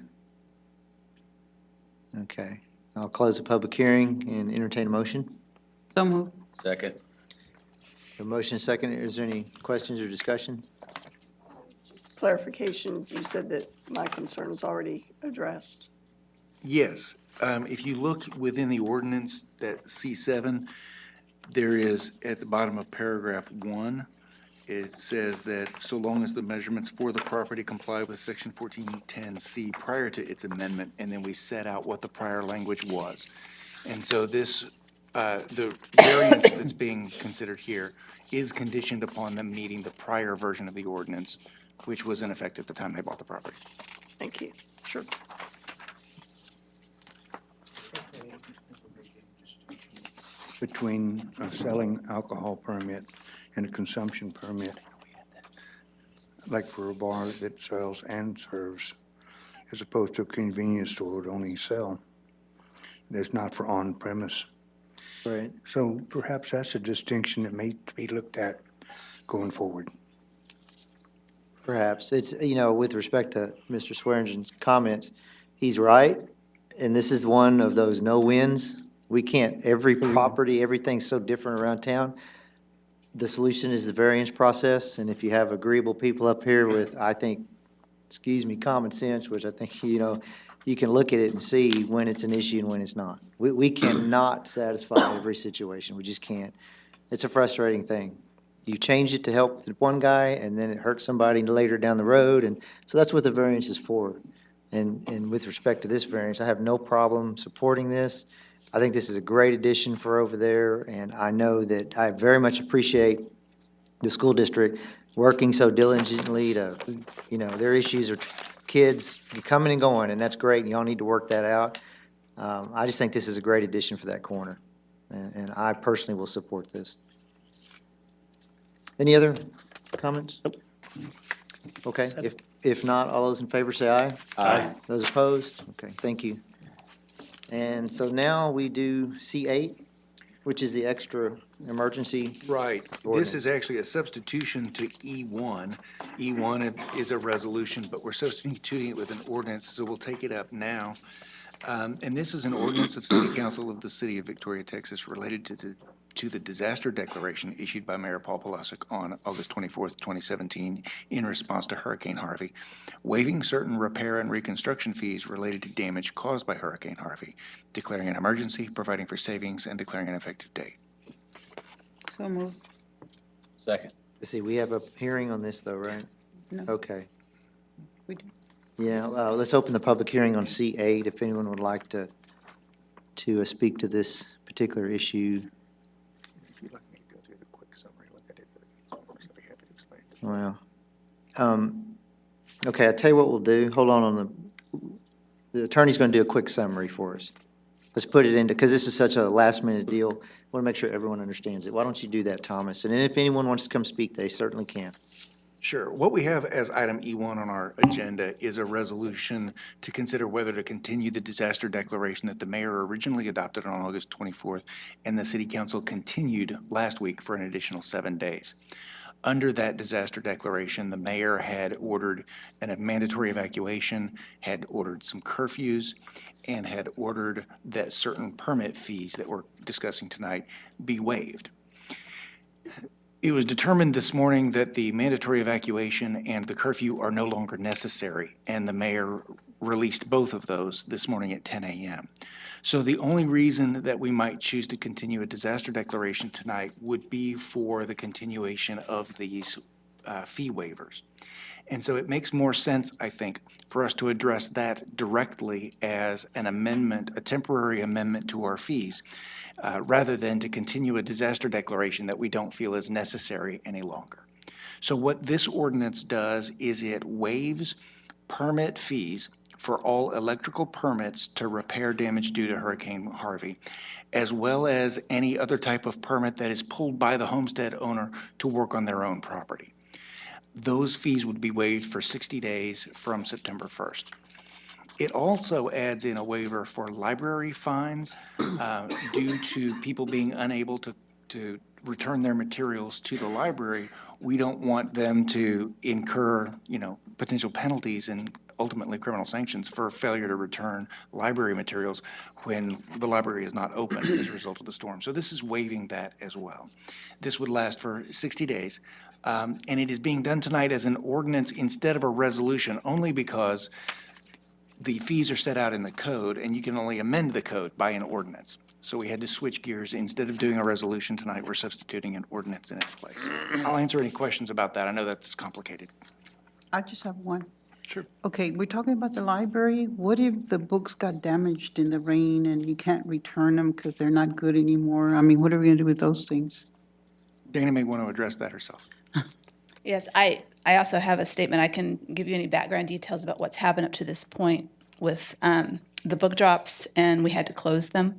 Okay, I'll close the public hearing and entertain a motion. So moved. Second. A motion second. Is there any questions or discussion? Clarification, you said that my concern is already addressed. Yes, if you look within the ordinance, that C7, there is, at the bottom of paragraph 1, it says that so long as the measurements for the property comply with section 1410C prior to its amendment, and then we set out what the prior language was. And so this, the variance that's being considered here is conditioned upon them meeting the prior version of the ordinance, which was in effect at the time they bought the property. Thank you. Sure. Between a selling alcohol permit and a consumption permit, like for a bar that sells and serves, as opposed to a convenience store that only sell. That's not for on-premise. Right. So perhaps that's a distinction that may be looked at going forward. Perhaps. It's, with respect to Mr. Swearingen's comments, he's right. And this is one of those no wins. We can't, every property, everything's so different around town. The solution is the variance process. And if you have agreeable people up here with, I think, common sense, which I think, you can look at it and see when it's an issue and when it's not. We cannot satisfy every situation. We just can't. It's a frustrating thing. You change it to help the one guy, and then it hurts somebody later down the road, and so that's what the variance is for. And with respect to this variance, I have no problem supporting this. I think this is a great addition for over there, and I know that I very much appreciate the school district working so diligently to, their issues are kids coming and going, and that's great, and y'all need to work that out. I just think this is a great addition for that corner, and I personally will support this. Any other comments? Okay, if not, all those in favor say aye. Aye. Those opposed? Okay, thank you. And so now we do C8, which is the extra emergency. Right. This ordinance. is actually a substitution to E1. E1 is a resolution, but we're substituting it with an ordinance, so we'll take it up now. And this is an ordinance of City Council of the City of Victoria, Texas, related to the disaster declaration issued by Mayor Paul Pulaski on August 24th, 2017, in response to Hurricane Harvey, waiving certain repair and reconstruction fees related to damage caused by Hurricane Harvey, declaring an emergency, providing for savings, and declaring an effective date. So moved. Second. Let's see, we have a hearing on this though, right? No. Okay. We do. Yeah, let's open the public hearing on C8, if anyone would like to speak to this particular issue. If you'd like me to go through the quick summary like I did for the I'd be happy to explain. Well, okay, I'll tell you what we'll do. Hold on the attorney's going to do a quick summary for us. Let's put it into, because this is such a last-minute deal, I want to make sure everyone understands it. Why don't you do that, Thomas? And then if anyone wants to come speak, they certainly can. Sure. What we have as item E1 on our agenda is a resolution to consider whether to continue the disaster declaration that the mayor originally adopted on August 24th and the city council continued last week for an additional 7 days. Under that disaster declaration, the mayor had ordered a mandatory evacuation, had ordered some curfews, and had ordered that certain permit fees that we're discussing tonight be waived. It was determined this morning that the mandatory evacuation and the curfew are no longer necessary, and the mayor released both of those this morning at 10 a.m. So the only reason that we might choose to continue a disaster declaration tonight would be for the continuation of these fee waivers. And so it makes more sense, I think, for us to address that directly as an amendment, a temporary amendment to our fees, rather than to continue a disaster declaration that we don't feel is necessary any longer. So what this ordinance does is it waives permit fees for all electrical permits to repair damage due to Hurricane Harvey, as well as any other type of permit that is pulled by the homestead owner to work on their own property. Those fees would be waived for 60 days from September 1st. It also adds in a waiver for library fines due to people being unable to return their materials to the library. We don't want them to incur, potential penalties and ultimately criminal sanctions for failure to return library materials when the library is not open as a result of the storm. So this is waiving that as well. This would last for 60 days. And it is being done tonight as an ordinance instead of a resolution, only because the fees are set out in the code, and you can only amend the code by an ordinance. So we had to switch gears. Instead of doing a resolution tonight, we're substituting an ordinance in its place. I'll answer any questions about that. I know that's complicated. I just have one. Sure. Okay, we're talking about the library. What if the books got damaged in the rain and you can't return them because they're not good anymore? I mean, what are we going to do with those things? Dana may want to address that herself. Yes, I also have a statement. I can give you any background details about what's happened up to this point with the book drops, and we had to close them.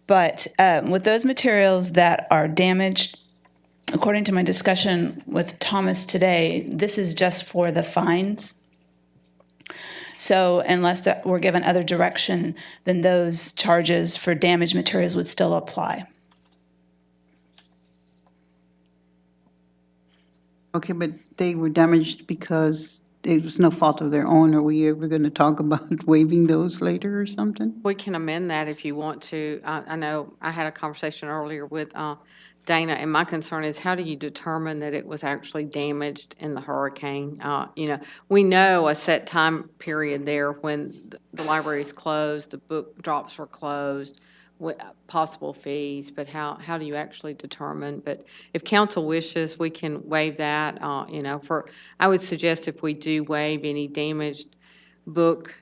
But with those materials that are damaged, according to my discussion with Thomas today, this is just for the fines. So unless we're given other direction, then those charges for damaged materials would still apply. Okay, but they were damaged because it was no fault of their own, are we ever going to talk about waiving those later or something? We can amend that if you want to. I know I had a conversation earlier with Dana, and my concern is how do you determine that it was actually damaged in the hurricane? We know a set time period there when the library is closed, the book drops were closed, with possible fees, but how do you actually determine? But if council wishes, we can waive that, I would suggest if we do waive any damaged book,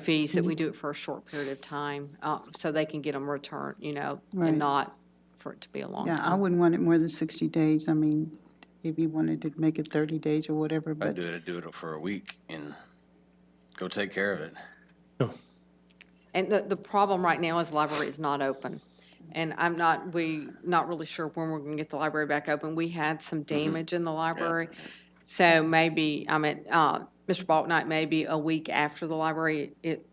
fees, that we do it for a short period of time, so they can get them returned, Right. and not for it to be a long Yeah, I time. wouldn't want it more than 60 days. I mean, if you wanted to make it 30 days or whatever, If I but do it for a week and go take care of it. And the problem right now is the library is not open. And we not really sure when we're gonna get the library back open. We had some damage in the library. So maybe, Mr. Balknight, maybe a week after the library, it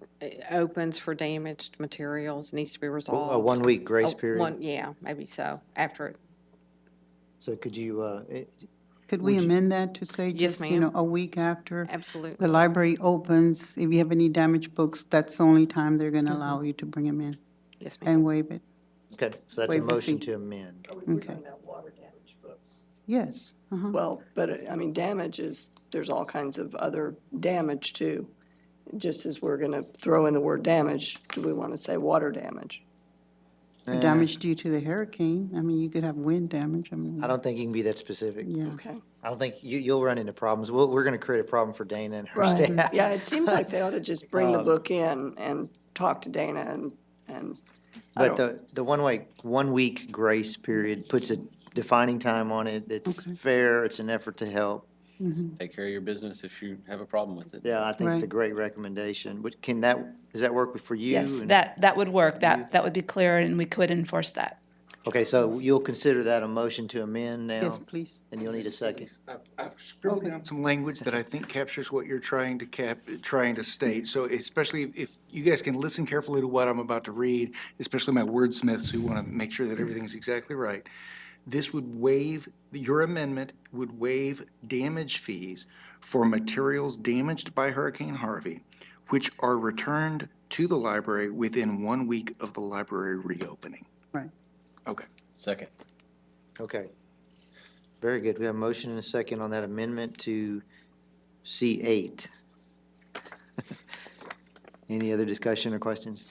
opens for damaged materials, needs to be resolved. A 1-week grace Oh, period. Yeah, maybe so, after it. So could you, could we Would you- amend that to say Yes, just, ma'am. a week after Absolutely. the library opens, if you have any damaged books, that's the only time they're going to Mm-hmm. allow you to bring them in Yes, ma'am. and waive it? okay, so that's a Waive the motion fee. to amend. Okay. Yes. Uh-huh. Well, but, I mean, damage is, there's all kinds of other damage too. Just as we're gonna throw in the word damage, do we want to say water damage? Or damage due to the hurricane. I mean, you could have wind damage. I mean, I don't think you can be that specific. yeah. Okay. I don't think you'll run into problems. We're gonna create a problem for Dana and her staff. Yeah, it seems like they ought to just bring the Um, book in and talk to Dana and But the 1 week grace period puts a defining time on it. It's fair, it's an effort to help. Take care of your business if you have a problem with it. Yeah, I think it's a Right. great recommendation. But does that work for you? Yes, And- that would work. That would be clear, and we could enforce that. Okay, so you'll consider that a motion to amend now? Yes, please. And you'll need a second. I've scribbled down some language that I think captures what you're trying to state. So especially if you guys can listen carefully to what I'm about to read, especially my wordsmiths who want to make sure that everything's exactly right. This would waive, your amendment would waive damage fees for materials damaged by Hurricane Harvey, which are returned to the library within 1 week of the library reopening. Right. Okay. Second. Okay. Very good. We have a motion and a second on that amendment to C8. Any other discussion or questions?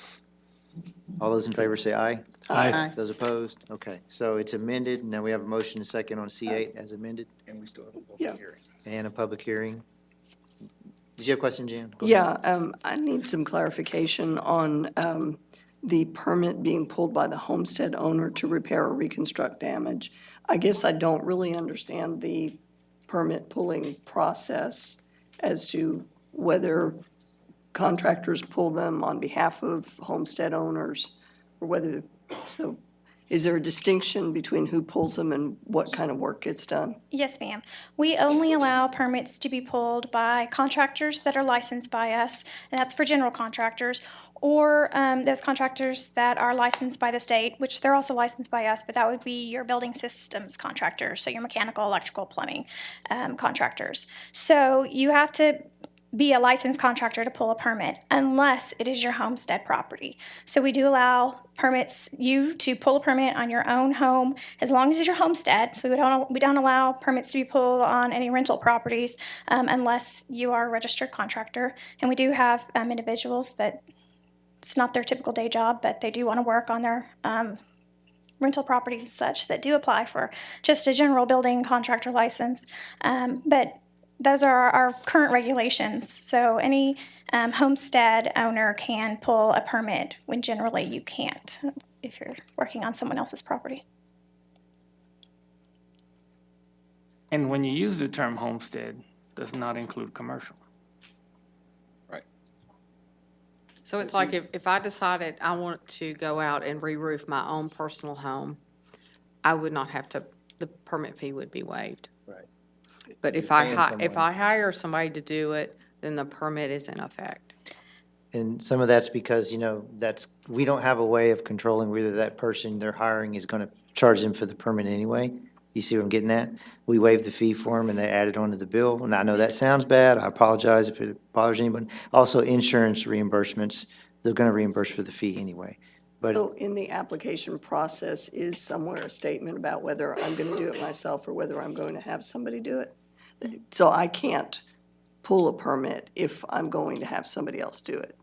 All those in favor say aye. Aye. Those opposed? Okay, so it's amended. Now we have a motion and a second on C8 as amended And we still have a Yeah. public hearing. and a public hearing. Did you have a question, Jan? Go ahead. Yeah, I need some clarification on the permit being pulled by the homestead owner to repair or reconstruct damage. I guess I don't really understand the permit pulling process as to whether contractors pull them on behalf of homestead owners, or whether, so is there a distinction between who pulls them and what kind of work gets done? Yes, ma'am. We only allow permits to be pulled by contractors that are licensed by us, and that's for general contractors, or those contractors that are licensed by the state, which they're also licensed by us, but that would be your building systems contractors, so your mechanical, electrical, plumbing contractors. So you have to be a licensed contractor to pull a permit unless it is your homestead property. So we do allow you to pull a permit on your own home as long as it's your homestead. So we don't allow permits to be pulled on any rental properties unless you are a registered contractor. And we do have individuals that it's not their typical day job, but they do want to work on their rental properties and such that do apply for just a general building contractor license. But those are our current regulations. So any homestead owner can pull a permit when generally you can't if you're working on someone else's property. And when you use the term homestead, does not include commercial. So it's like if I decided I want to go out and re-roof my own personal home, I would not have to, the permit fee would be waived. Right. But if You're I, paying if someone. I hire somebody to do it, then the permit is in effect. And some of that's because, we don't have a way of controlling whether that person they're hiring is gonna charge them for the permit anyway. You see what I'm getting at? We waived the fee for them and they added on to the bill. And I know that sounds bad. I apologize if it bothers anyone. Also, insurance reimbursements, they're gonna reimburse for the fee anyway. But So in the application process is somewhere a statement about whether I'm going to do it myself or whether I'm going to have somebody do it? So I can't pull a permit if I'm going to have somebody else do it?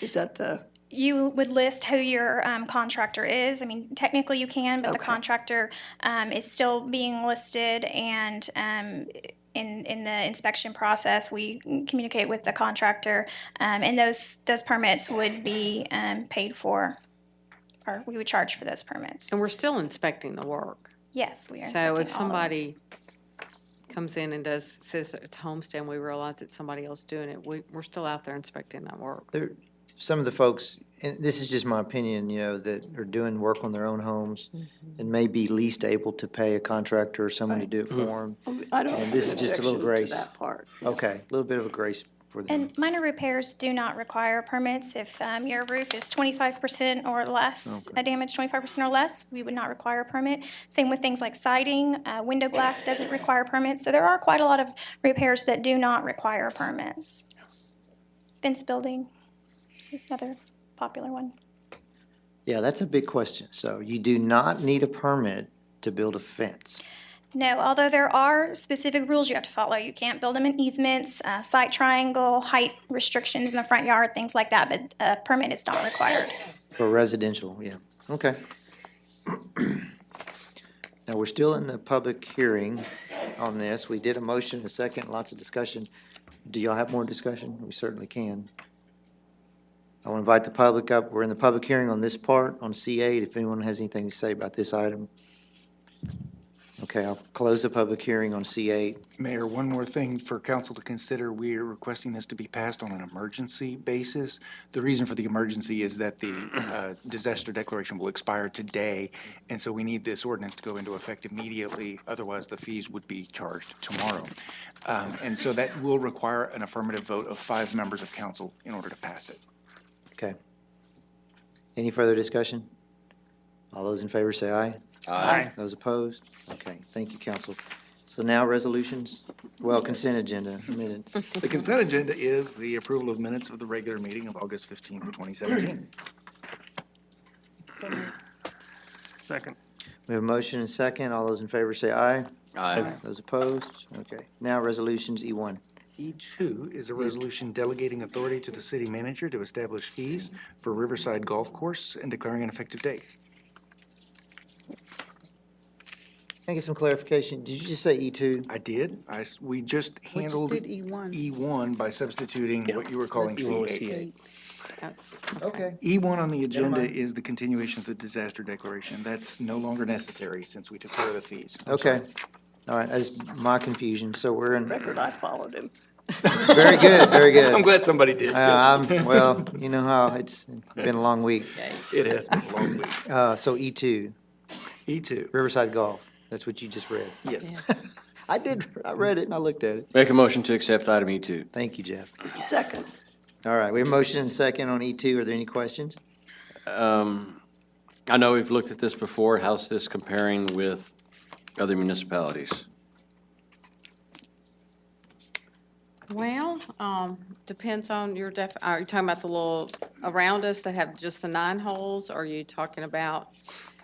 Is that the, You would list who your contractor is. I mean, technically you can, but the Okay. contractor is still being listed, and in the inspection process, we communicate with the contractor, and those permits would be paid for, or we would charge for those permits. And we're still inspecting the work. Yes, we are So inspecting if all of it. somebody comes in and says it's homestead, and we realize it's somebody else doing it, we're still out there inspecting that work. there, some of the folks, and this is just my opinion, you know, that are doing work on their own homes and may be least able to pay a contractor or someone to do it for them. I don't And have this an is just a little objection grace. to that part. Okay, a little bit of a grace for them. And minor repairs do not require permits. If your roof is 25% or less, a damage 25% or less, we would not require a permit. Same with things like siding, window glass doesn't require permits. So there are quite a lot of repairs that do not require permits. Fence building is another popular one. Yeah, that's a big question. So you do not need a permit to build a fence. No, although there are specific rules you have to follow. You can't build them in easements, site triangle, height restrictions in the front yard, things like that, but a permit is not required. For residential, yeah, okay. Now, we're still in the public hearing on this. We did a motion, a second, lots of discussion. Do y'all have more discussion? We certainly can. I want to invite the public up. We're in the public hearing on this part, on C8, if anyone has anything to say about this item. Okay, I'll close the public hearing on C8. Mayor, one more thing for council to consider. We are requesting this to be passed on an emergency basis. The reason for the emergency is that the disaster declaration will expire today, and so we need this ordinance to go into effect immediately. Otherwise, the fees would be charged tomorrow. And so that will require an affirmative vote of 5 members of council in order to pass it. Okay. Any further discussion? All those in favor say aye. Aye. Those opposed? Okay, thank you, council. So now resolutions, well, consent agenda, minutes. The consent agenda is the approval of minutes of the regular meeting of August 15th, 2017. Second. We have a motion and second. All those in favor say aye. Aye. Those opposed? Okay. Now resolutions, E1. E2 is a resolution delegating authority to the city manager to establish fees for Riverside Golf Course and declaring an effective date. Can I get some clarification? Did you just say E2? I did. We just handled E1 by substituting what you were calling C8. Okay. E1 on the agenda is the continuation of the disaster declaration. That's no longer necessary since we took care of the fees. I'm Okay. sorry. All right, that's my confusion. So we're in, Record, I followed him. very good, very good. I'm glad somebody did. Well, you know how it's been a long week. It has been a long week. So E2, E2, Riverside Golf, that's what you just read. yes. I read it and I looked at it. Make a motion to accept item E E2. Thank you, Jeff. Second. All right, we have a motion and second on E2. Are there any questions? I know we've looked at this before. How's this comparing with other municipalities? Well, depends on your are you talking about the little around us that have just the 9 holes? Or are you talking about,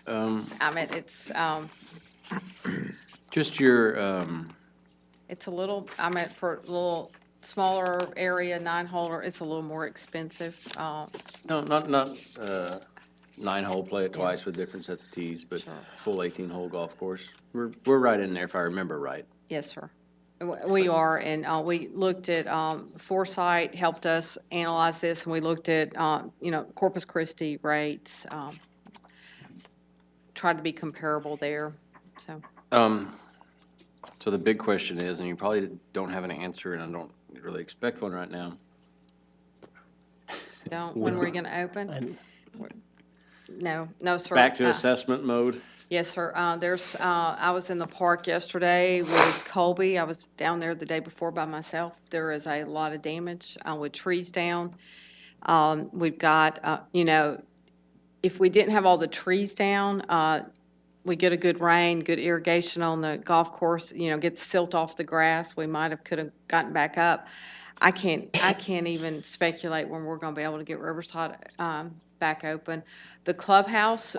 I mean, Just your, it's a little, I mean, for a little smaller area, 9-hole, it's a little more expensive. no, not 9-hole, play it twice with different sets of tees, but full 18-hole golf course. We're right in there if I remember right. Yes, sir. We are, and we looked at, Foresight helped us analyze this, and we looked at, Corpus Christi rates, tried to be comparable there, so. So the big question is, and you probably don't have an answer, and I don't really expect one right now. When we're gonna open? No, sir. Back to assessment mode? Yes, sir. I was in the park yesterday with Colby. I was down there the day before by myself. There is a lot of damage with trees down. We've got, if we didn't have all the trees down, we get a good rain, good irrigation on the golf course, get the silt off the grass, we could have gotten back up. I can't even speculate when we're gonna be able to get Riverside, back open. The clubhouse,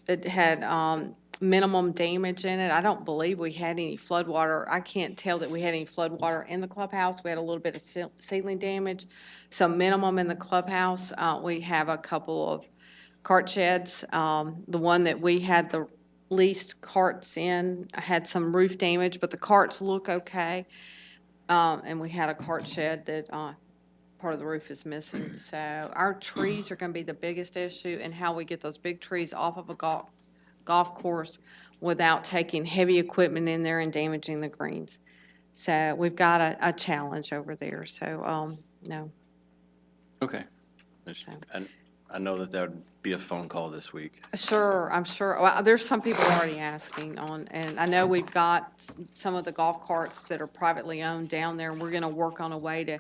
it had, minimum damage in it. I don't believe we had any floodwater. I can't tell that we had any floodwater in the clubhouse. We had a little bit of ceiling damage. So minimum in the clubhouse. We have a couple of cart sheds. The one that we had the least carts in had some roof damage, but the carts look okay. And we had a cart shed that, part of the roof is missing. So our trees are gonna be the biggest issue, and how we get those big trees off of a golf course without taking heavy equipment in there and damaging the greens. So we've got a challenge over there, so, no. Okay. And I know that would be a phone call this week. Sure, I'm sure. Well, there's some people already asking on, and I know we've got some of the golf carts that are privately owned down there, and we're gonna work on a way to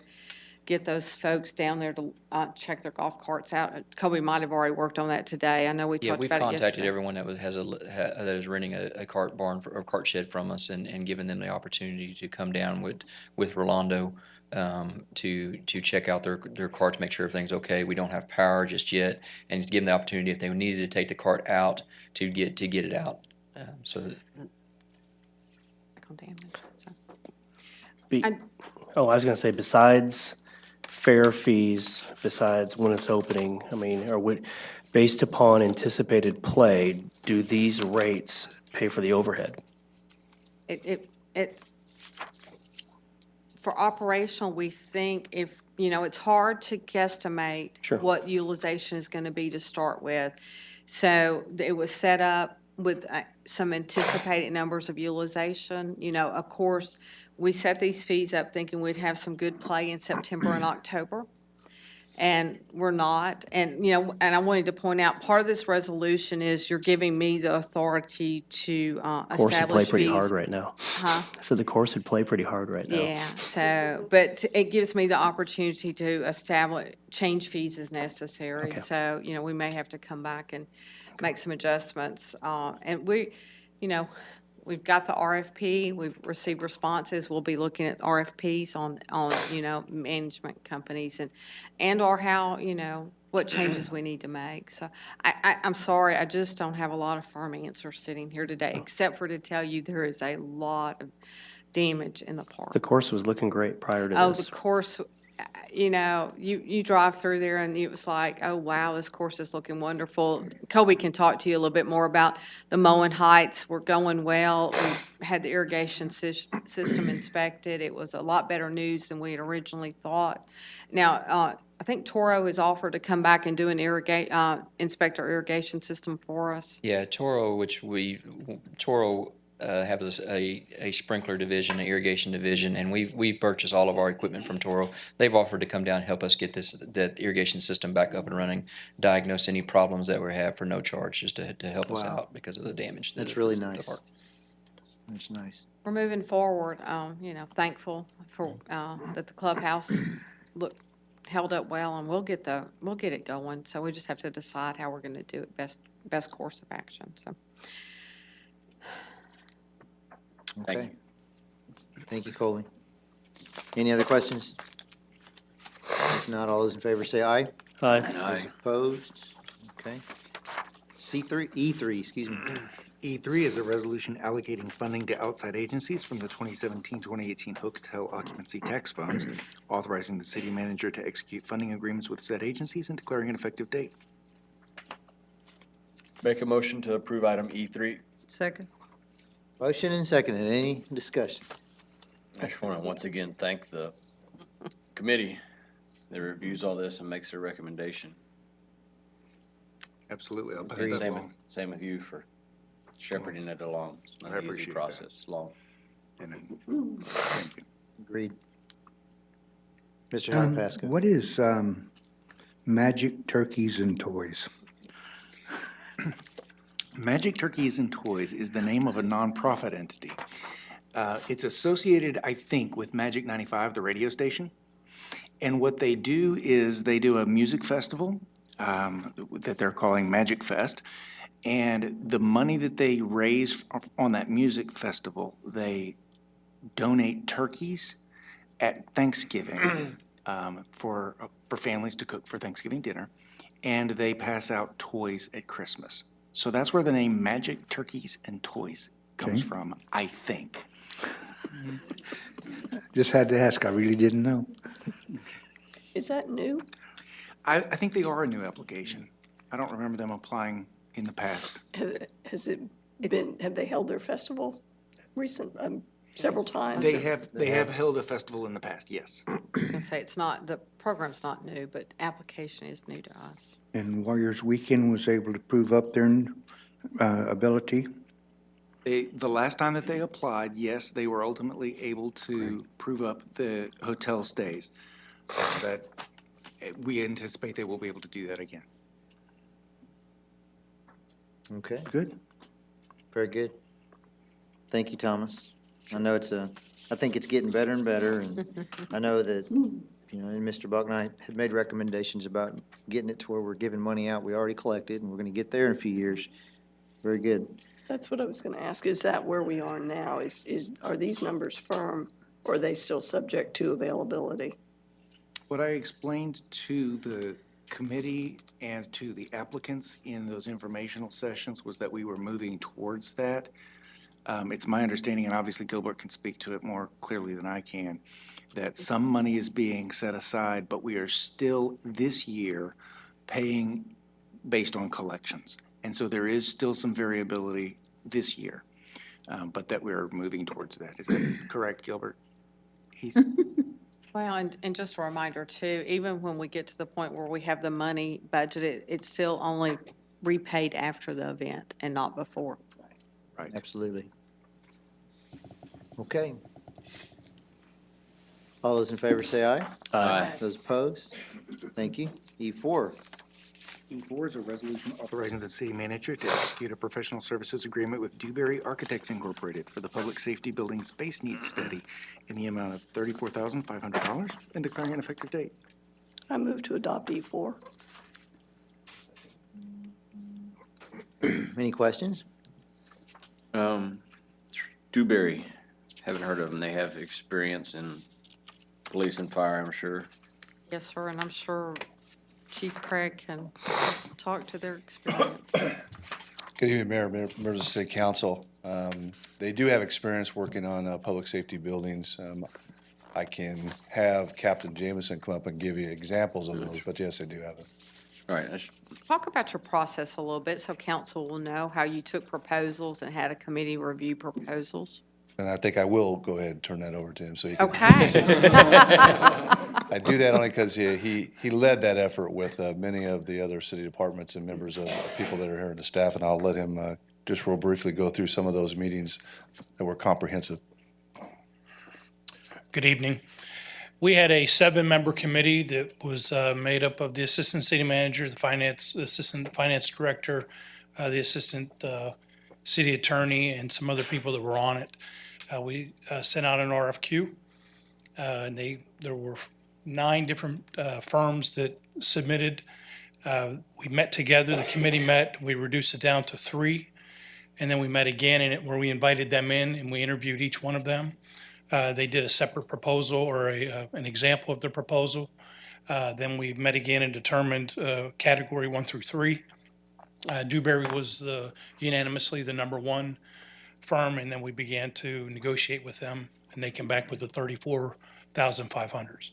get those folks down there to, check their golf carts out. Kobe might have already worked on that today. I know we Yeah, talked we've about it contacted yesterday. everyone that that is renting a cart barn or cart shed from us and given them the opportunity to come down with Rolando to check out their carts, make sure everything's okay. We don't have power just yet, and give them the opportunity if they needed to take the cart out to get it out. So I was gonna say, besides fair fees, besides when it's opening, I mean, based upon anticipated play, do these rates pay for the overhead? For operational, we think it's hard to guesstimate Sure. what utilization is gonna be to start with. So it was set up with some anticipated numbers of utilization. Of course, we set these fees up thinking we'd have some good play in September and October, and we're not. And, and I wanted to point out, part of this resolution is you're giving me the authority to Course would play establish pretty fees. hard right now. Huh? I said the course would play pretty hard right now. Yeah, so, but it gives me the opportunity to change fees as necessary. Okay. So, we may have to come back and make some adjustments. And we've got the RFP, we've received responses. We'll be looking at RFPs on management companies and/or how, what changes we need to make. So I'm sorry, I just don't have a lot of firm answers sitting here today, except for to tell you there is a lot of damage in the park. The course was looking great prior to Oh, this. the course, you drive through there and it was like, oh, wow, this course is looking wonderful. Kobe can talk to you a little bit more about the mowing heights. We're going well. We had the irrigation system inspected. It was a lot better news than we had originally thought. Now, I think Toro has offered to come back and do an inspect our irrigation system for us. yeah, Toro has a sprinkler division, an irrigation division, and we purchase all of our equipment from Toro. They've offered to come down and help us get that irrigation system back up and running, diagnose any problems that we have for no charge, just to help us Wow. out because of the damage. That's really nice. That's nice. We're moving forward, thankful for, that the clubhouse held up well, and we'll get it going. So we just have to decide how we're gonna do it best course of action, so. Thank Okay. Thank you, Colby. Any other questions? If not, all those in favor say aye. Aye. Those opposed? Okay. E3, excuse me. E3 is a resolution allocating funding to outside agencies from the 2017-2018 hotel occupancy tax funds, authorizing the city manager to execute funding agreements with said agencies and declaring an effective date. Make a motion to approve item E3. Second. Motion and seconded. Any discussion? I just want to once again thank the committee that reviews all this and makes their recommendation. Absolutely. I'll pass that along. Same with you for shepherding it along. It's not I an easy appreciate process, that. it's long. Thank you. Mr. Howard Pasco. What is Magic Turkeys and Toys? Magic Turkeys and Toys is the name of a nonprofit entity. It's associated, I think, with Magic 95, the radio station. And what they do is they do a music festival that they're calling Magic Fest. And the money that they raise on that music festival, they donate turkeys at Thanksgiving for families to cook for Thanksgiving dinner, and they pass out toys at Christmas. So that's where the name Magic Turkeys and Toys comes Okay. from, I think. Just had to ask, I really didn't know. Is that new? I think they are a new application. I don't remember them applying in the past. Has it been, have they held their festival several times? They have held a festival in the past, yes. I was going to say, it's not, the program's not new, but application is new to us. And Warriors Weekend was able to prove up their ability. The last time that they applied, yes, they were ultimately able to prove up the hotel stays. But we anticipate they will be able to do that again. Okay, Good. very good. Thank you, Thomas. I know I think it's getting better and better, and I know that, and Mr. Bucknight had made recommendations about getting it to where we're giving money out we already collected, and we're gonna get there in a few years. Very good. That's what I was gonna ask. Is that where we are now? Are these numbers firm, or are they still subject to availability? What I explained to the committee and to the applicants in those informational sessions was that we were moving towards that. It's my understanding, and obviously Gilbert can speak to it more clearly than I can, that some money is being set aside, but we are still this year paying based on collections. And so there is still some variability this year, but that we're moving towards that. Is that correct, Gilbert? Well, and just a reminder too, even when we get to the point where we have the money budgeted, it's still only repaid after the event and not before. Right. Absolutely. Okay. All those in favor say aye. Aye. Those opposed? Thank you. E4, E4 is a resolution authorizing the city manager to execute a professional services agreement with Dewberry Architects Incorporated for the Public Safety Building Space Needs Study in the amount of $34,500 and declaring an effective date. I move to adopt E4. any questions? Dewberry, haven't heard of them. They have experience in police and fire, I'm sure. Yes, sir, and I'm sure Chief Craig can talk to their experience. Good evening, Mayor, members of the City Council. They do have experience working on public safety buildings. I can have Captain Jameson come up and give you examples of those, but yes, they do have it. All right, Talk about your process a little bit so council will know how you took proposals and had a committee review proposals. And I think I will go ahead and turn that over to him so he can. Okay. I do that only because he led that effort with many of the other city departments and members of people that are here in the staff, and I'll let him just real briefly go through some of those meetings that were comprehensive. Good evening. We had a 7-member committee that was made up of the assistant city manager, the assistant finance director, the assistant city attorney, and some other people that were on it. We sent out an RFQ, and there were 9 different firms that submitted. We met together, the committee met, we reduced it down to 3, and then we met again where we invited them in and we interviewed each one of them. They did a separate proposal or an example of their proposal. Then we met again and determined category 1 through 3. Dewberry was unanimously the number 1 firm, and then we began to negotiate with them, and they came back with the $34,500.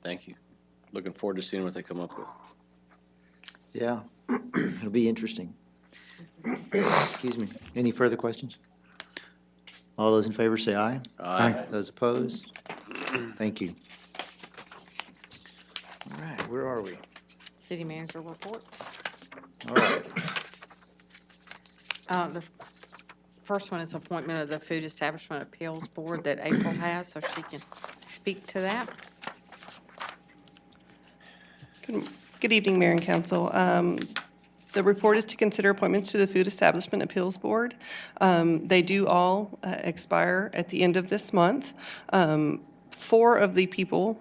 thank you. Looking forward to seeing what they come up with. Yeah, it'll be interesting. Excuse me. Any further questions? All those in favor say aye. Aye. Those opposed? Thank you. All right, where are we? City manager report. All right. The first one is appointment of the Food Establishment Appeals Board that April has, so she can speak to that. Good evening, Mayor and Council. The report is to consider appointments to the Food Establishment Appeals Board. They do all expire at the end of this month. 4 of the people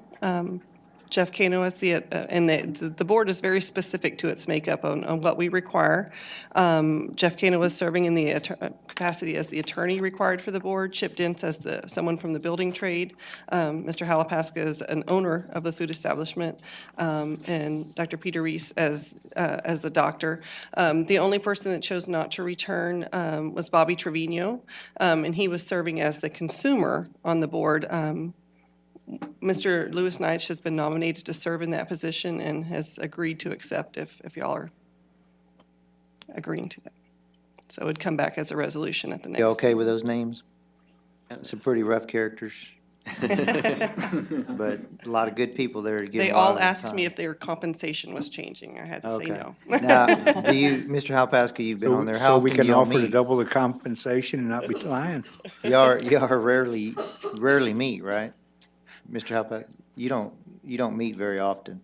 Jeff Kano as and the board is very specific to its makeup on what we require. Jeff Kano was serving in the capacity as the attorney required for the board, Chip Dents as someone from the building trade, Mr. Halapaska is an owner of the food establishment, and Dr. Peter Reese as the doctor. The only person that chose not to return was Bobby Trevino, and he was serving as the consumer on the board. Mr. Lewis Neitz has been nominated to serve in that position and has agreed to accept if y'all are agreeing to that. So it would come back as a resolution at the next. You okay with those names? Some pretty rough characters. But a lot of good people there to give They them a lot all of their asked time. me if their compensation was changing. I had to say Okay. no. Now, do you, Mr. Halpaska, you've been on there, how So we often do can y'all offer to meet? double the compensation and not be lying. You are rarely meet, right? Mr. Halpaska, you don't meet very often.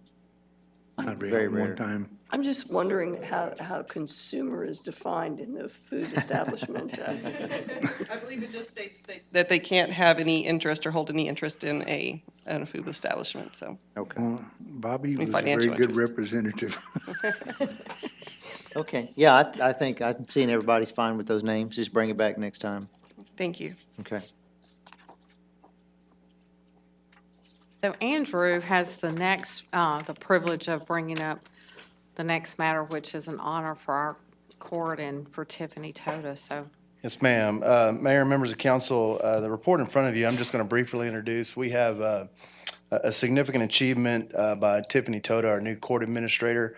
Not Very one rare. time. I'm just wondering how consumer is defined in the food establishment. I believe it just states that they can't have any interest or hold any interest in a food establishment, so. Okay. Well, Bobby Any was a very financial good interest. representative. Okay, yeah, I think, I'm seeing everybody's fine with those names. Just bring it back next time. Thank you. Okay. So Andrew has the privilege of bringing up the next matter, which is an honor for our court and for Tiffany Toda, so. Yes, ma'am. Mayor, members of council, the report in front of you, I'm just going to briefly introduce. We have a significant achievement by Tiffany Toda, our new court administrator,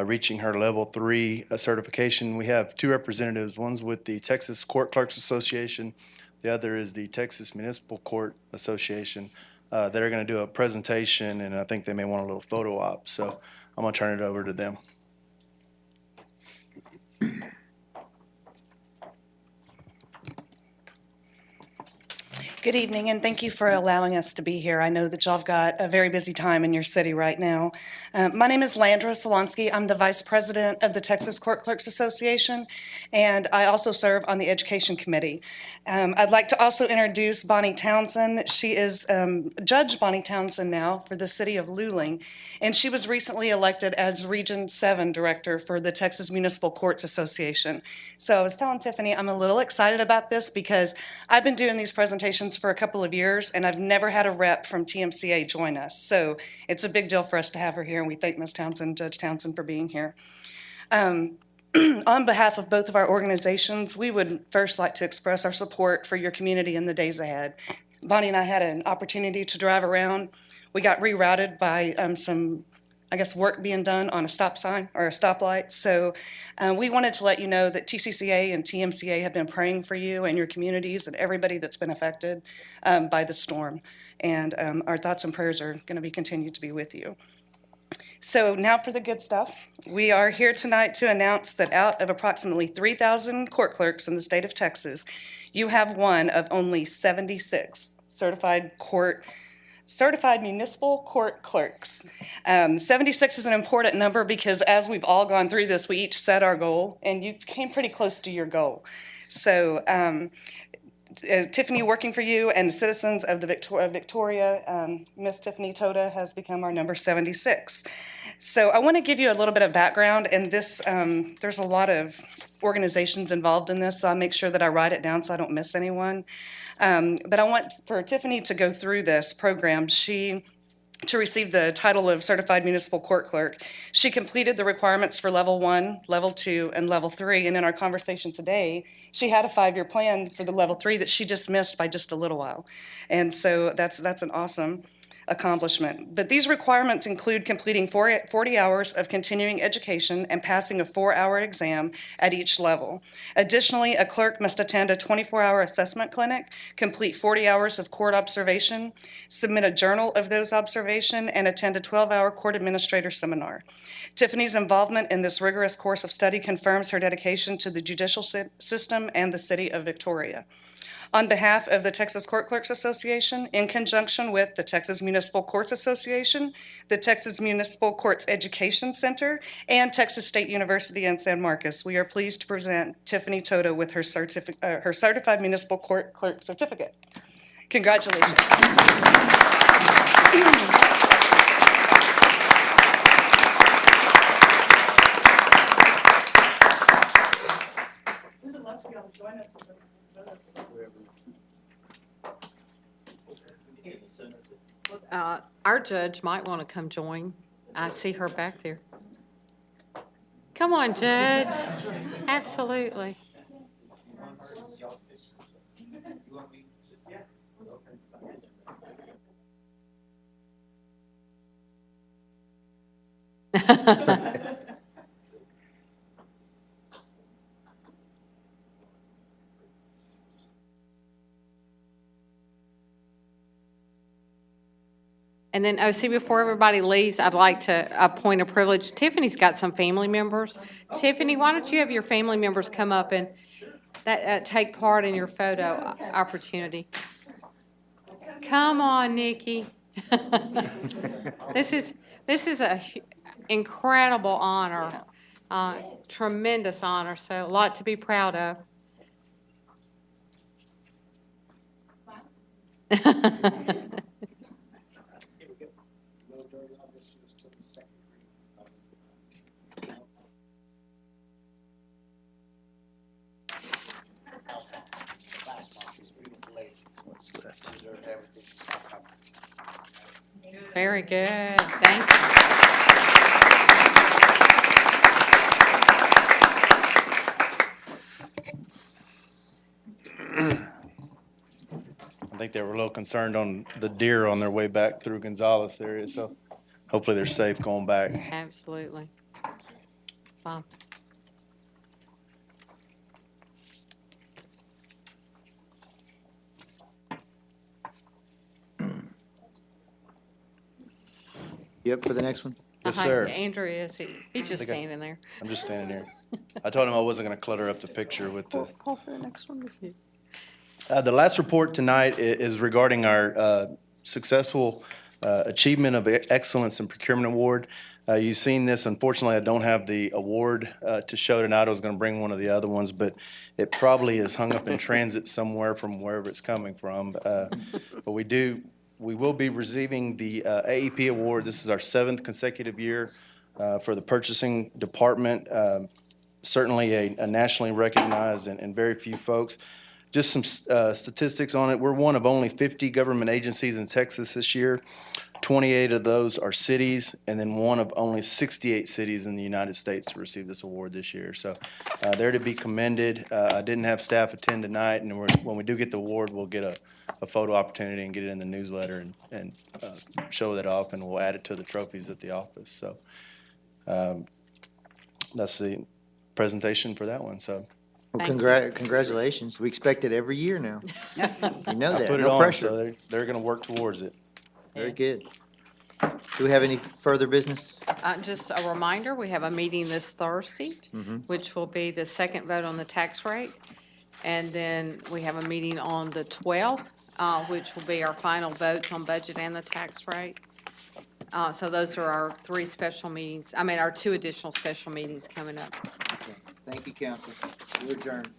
reaching her level 3 certification. We have 2 representatives. One's with the Texas Court Clerks Association. The other is the Texas Municipal Court Association. That are going to do a presentation, and I think they may want a little photo op. So I'm going to turn it over to them. Good evening, and thank you for allowing us to be here. I know that y'all have got a very busy time in your city right now. My name is Landra Solonsky. I'm the Vice President of the Texas Court Clerks Association, and I also serve on the Education Committee. I'd like to also introduce Bonnie Townsend. She is Judge Bonnie Townsend now for the city of Luling, and she was recently elected as Region 7 Director for the Texas Municipal Courts Association. So I was telling Tiffany I'm a little excited about this because I've been doing these presentations for a couple of years, and I've never had a rep from TMCA join us. So it's a big deal for us to have her here, and we thank Ms. Townsend, Judge Townsend, for being here. On behalf of both of our organizations, we would first like to express our support for your community in the days ahead. Bonnie and I had an opportunity to drive around. We got rerouted by some, I guess, work being done on a stop sign or a stoplight. So we wanted to let you know that TCCA and TMCA have been praying for you and your communities and everybody that's been affected by the storm. And our thoughts and prayers are going to be continued to be with you. So now for the good stuff. We are here tonight to announce that out of approximately 3,000 court clerks in the state of Texas, you have one of only 76 certified municipal court clerks. 76 is an important number because as we've all gone through this, we each set our goal, and you came pretty close to your goal. So Tiffany, working for you and citizens of the Victoria, Miss Tiffany Toda has become our number 76. So I want to give you a little bit of background, and this there's a lot of organizations involved in this, so I make sure that I write it down so I don't miss anyone. But I want for Tiffany to go through this program. To receive the title of Certified Municipal Court Clerk, she completed the requirements for Level 1, Level 2, and Level 3. And in our conversation today, she had a 5-year plan for the Level 3 that she just missed by just a little while. And so that's an awesome accomplishment. But these requirements include completing 40 hours of continuing education and passing a 4-hour exam at each level. Additionally, a clerk must attend a 24-hour assessment clinic, complete 40 hours of court observation, submit a journal of those observations, and attend a 12-hour court administrator seminar. Tiffany's involvement in this rigorous course of study confirms her dedication to the judicial system and the city of Victoria. On behalf of the Texas Court Clerks Association, in conjunction with the Texas Municipal Courts Association, the Texas Municipal Courts Education Center, and Texas State University in San Marcos, we are pleased to present Tiffany Toda with her Certified Municipal Court Clerk Certificate. Congratulations. Our judge might want to come join. I see her back there. Come on, Judge. Absolutely. And then, see, before everybody leaves, I'd like to point a privilege. Tiffany's got some family members. Tiffany, why don't you have your family members come up and take part in your photo opportunity? Come on, Nikki. This is a incredible honor, tremendous honor, so a lot to be proud of. Very good. Thank you. I think they were a little concerned on the deer on their way back through Gonzales area, so hopefully they're safe going back. Absolutely. Wow. You up for the next one? Yes, sir. Andrew is. He's just standing there. I'm just standing here. I told him I wasn't going to clutter up the picture with the. Call for the next one with you. The last report tonight is regarding our successful Achievement of Excellence in Procurement Award. You've seen this. Unfortunately, I don't have the award to show tonight. I was going to bring one of the other ones, but it probably is hung up in transit somewhere from wherever it's coming from. But we will be receiving the AEP award. This is our 7th consecutive year for the purchasing department. Certainly a nationally recognized and very few folks. Just some statistics on it. We're one of only 50 government agencies in Texas this year. 28 of those are cities, and then one of only 68 cities in the United States to receive this award this year. So they're to be commended. I didn't have staff attend tonight, and when we do get the award, we'll get a photo opportunity and get it in the newsletter and show that off, and we'll add it to the trophies at the office. So that's the presentation for that one. So. Well, congratulations. We expect it every year now. You know that, Put it no on, pressure. so they're going to work towards it. Very good. Do we have any further business? Just a reminder, we have a meeting this Thursday, Mm-hmm. which will be the second vote on the tax rate. And then we have a meeting on the 12th, which will be our final votes on budget and the tax rate. So those are our 3 special meetings, our 2 additional special meetings coming up. Thank you, council. We're adjourned.